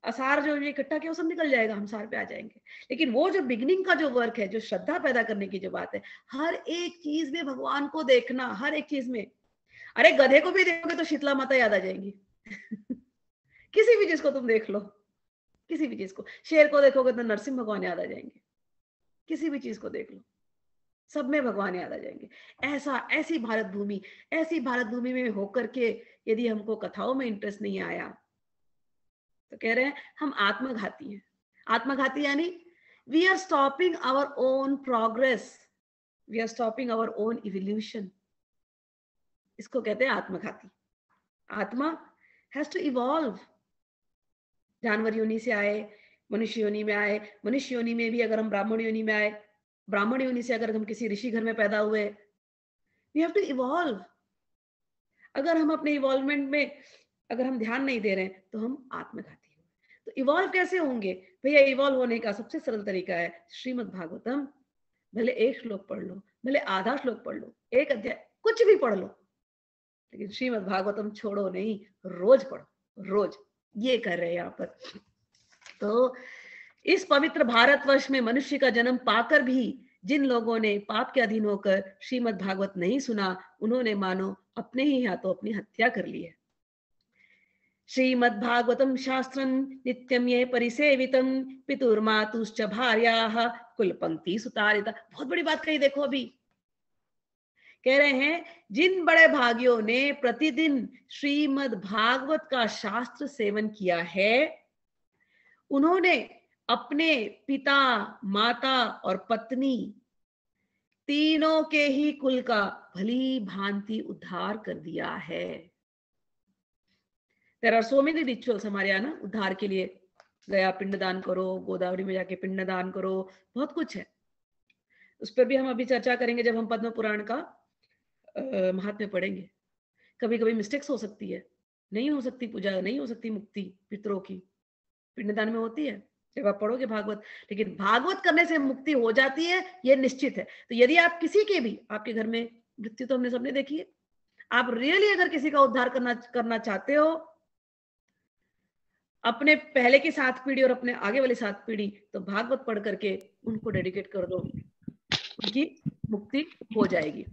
असार जो इकट्ठा किया वो सब निकल जाएगा, हम सार पे आ जाएंगे। लेकिन वो जो बिगिनिंग का जो वर्क है, जो श्रद्धा पैदा करने की जो बात है, हर एक चीज में भगवान को देखना, हर एक चीज में। अरे गधे को भी देखोगे तो शीतला माता याद आ जाएंगी। किसी भी चीज को तुम देख लो, किसी भी चीज को, शेर को देखोगे तो नरसिंह भगवान याद आ जाएंगे, किसी भी चीज को देख लो, सब में भगवान याद आ जाएंगे। ऐसी भारत भूमि में होकर के यदि हमको कथाओं में इंटरेस्ट नहीं आया तो कह रहे हैं हम आत्मघाती हैं। आत्मघाती यानी we are stopping our own progress, we are stopping our own evolution. इसको कहते हैं आत्मघाती। आत्मा हैज टू इवॉल्व। जानवर योनि से आए, मनुष्य योनि में आए, मनुष्य योनि में भी अगर हम ब्राह्मण योनि में आए, ब्राह्मण योनि से अगर हम किसी ऋषि घर में पैदा हुए, वी हैव टू इवॉल्व। अगर हम अपने इवॉल्वमेंट में अगर हम ध्यान नहीं दे रहे हैं तो हम आत्मघाती हैं। तो इवॉल्व कैसे होंगे भैया? इवॉल्व होने का सबसे सरल तरीका है श्रीमद् भागवतम। भले एक श्लोक पढ़ लो, भले आधा श्लोक पढ़ लो, एक अध्याय, कुछ भी पढ़ लो, लेकिन श्रीमद् भागवतम छोड़ो नहीं, रोज पढ़ो, रोज। ये कर रहे हैं यहाँ पर। तो इस पवित्र भारतवर्ष में मनुष्य का जन्म पाकर भी जिन लोगों ने पाप के अधीन होकर श्रीमद् भागवत नहीं सुना, उन्होंने मानो अपने ही हाथों अपनी हत्या कर ली है। श्रीमद् भागवतम शास्त्रम नित्यम ये परिसेवितम पितुर्मातुश्च भार्याः कुल पंक्ति सुतारिता। बहुत बड़ी बात कही देखो। अभी कह रहे हैं जिन बड़े भागियों ने प्रतिदिन श्रीमद् भागवत का शास्त्र सेवन किया है, उन्होंने अपने पिता, माता और पत्नी तीनों के ही कुल का भली भांति उद्धार कर दिया है। There are so many rituals हमारे यहाँ ना उद्धार के लिए। गया पिंडदान करो, गोदावरी में जाके पिंडदान करो, बहुत कुछ है। उस पर भी हम अभी चर्चा करेंगे जब हम पद्म पुराण का महात्म्य पढ़ेंगे। कभी कभी मिस्टेक्स हो सकती है, नहीं हो सकती पूजा, नहीं हो सकती मुक्ति पितरों की, पिंडदान में होती है जब आप पढ़ोगे भागवत। लेकिन भागवत करने से मुक्ति हो जाती है, ये निश्चित है। तो यदि आप किसी के भी, आपके घर में मृत्यु तो हमने सबने देखी है, आप रियली अगर किसी का उद्धार करना चाहते हो, अपने पहले की 7 पीढ़ी और अपने आगे वाली 7 पीढ़ी, तो भागवत पढ़ करके उनको डेडिकेट कर दो, उनकी मुक्ति हो जाएगी।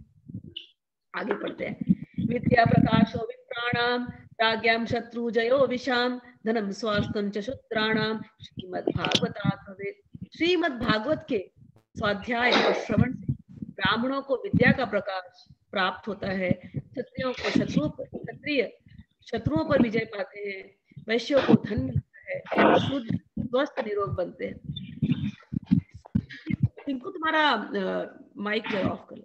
आगे पढ़ते हैं। विद्या प्रकाशो विप्राणाम प्राज्ञाम शत्रु जयो विशाम धनम स्वास्थ्यम च शूद्राणाम श्रीमद् भागवतात् भवेत्। श्रीमद् भागवत के स्वाध्याय और श्रवण से ब्राह्मणों को विद्या का प्रकाश प्राप्त होता है, क्षत्रियों को क्षत्रिय शत्रुओं पर विजय पाते हैं, वैश्यों को धन मिलता है, शूद्र स्वस्थ निरोग बनते हैं। इनको तुम्हारा माइक ऑफ कर लो।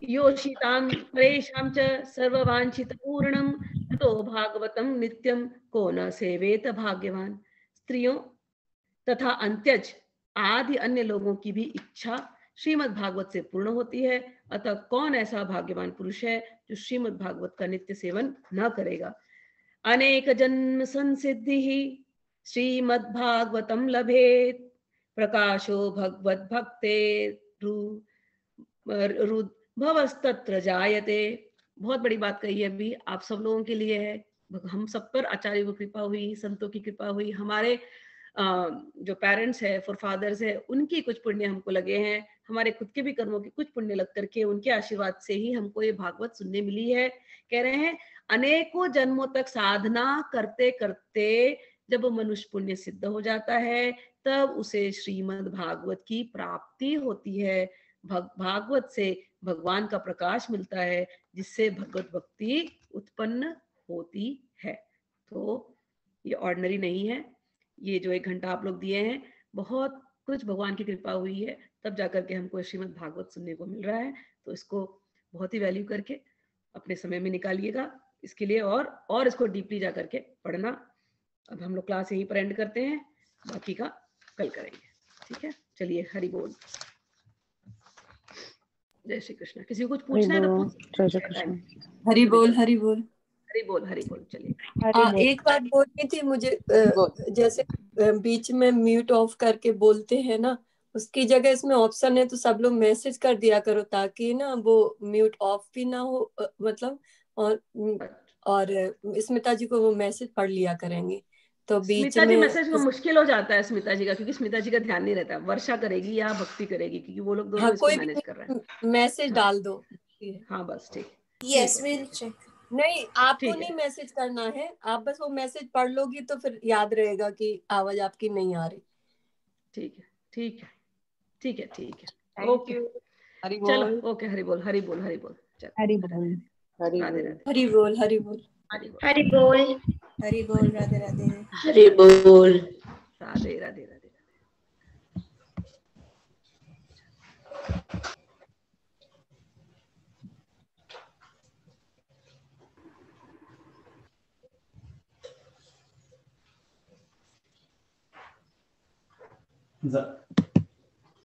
योषितां परेषां च सर्ववांछित पूर्णं ततो भागवतं नित्यं को न सेवेत भाग्यवान। स्त्रियों तथा अंत्यज आदि अन्य लोगों की भी इच्छा श्रीमद् भागवत से पूर्ण होती है, अतः कौन ऐसा भाग्यवान पुरुष है जो श्रीमद् भागवत का नित्य सेवन न करेगा। अनेक जन्म संसिद्धि श्रीमद् भागवतम लभेत प्रकाशो भगवत भक्ते भवस्तत्र जायते। बहुत बड़ी बात कही है अभी आप सब लोगों के लिए है। हम सब पर आचार्य की कृपा हुई, संतों की कृपा हुई, हमारे जो पेरेंट्स है, फोरफादर्स है, उनकी कुछ पुण्य हमको लगे हैं, हमारे खुद के भी कर्मों के कुछ पुण्य लग करके उनके आशीर्वाद से ही हमको ये भागवत सुनने मिली है। कह रहे हैं अनेकों जन्मों तक साधना करते करते जब मनुष्य पुण्य सिद्ध हो जाता है, तब उसे श्रीमद् भागवत की प्राप्ति होती है। भागवत से भगवान का प्रकाश मिलता है, जिससे भगवत भक्ति उत्पन्न होती है। तो ये ऑर्डिनरी नहीं है। ये जो 1 घंटा आप लोग दिए हैं, बहुत कुछ भगवान की कृपा हुई है, तब जाकर के हमको श्रीमद् भागवत सुनने को मिल रहा है। तो इसको बहुत ही वैल्यू करके अपने समय में निकालिएगा इसके लिए, और इसको डीपली जा करके पढ़ना। अब हम लोग क्लास यहीं पर एंड करते हैं, बाकी का कल करेंगे। ठीक है, चलिए, हरि बोल, जय श्री कृष्ण। किसी को कुछ पूछना है तो पूछ। जय श्री कृष्ण। हरि बोल, हरि बोल, हरि बोल, हरि बोल। चलिए, एक बात बोलनी थी मुझे। जैसे बीच में म्यूट ऑफ करके बोलते हैं ना, उसकी जगह इसमें ऑप्शन है, तो सब लोग मैसेज कर दिया करो ताकि ना वो म्यूट ऑफ भी ना हो, मतलब और स्मिता जी को वो मैसेज पढ़ लिया करेंगे। तो बीच स्मिता जी में मैसेज में मुश्किल हो जाता है स्मिता जी का, क्योंकि स्मिता जी का ध्यान नहीं रहता। वर्षा करेगी या भक्ति करेगी, क्योंकि वो लोग दोनों इसको मैनेज कर रहे हैं। मैसेज डाल दो है। हाँ बस ठीक। यस ठीक है। Will check. नहीं, आपको ठीक है। नहीं मैसेज करना है, आप बस वो मैसेज पढ़ लोगी तो फिर याद रहेगा कि आवाज आपकी नहीं आ रही। ठीक है ठीक है ठीक है ठीक है। Thank okay you. हरि चलो बोल। ओके, हरि बोल हरि बोल हरि बोल। चलो हरि बोल। हरि राधे बोल। राधे हरि बोल हरि बोल। हरि बोल हरि बोल। हरि बोल। राधे राधे। हरि बोल। राधे राधे राधे। जा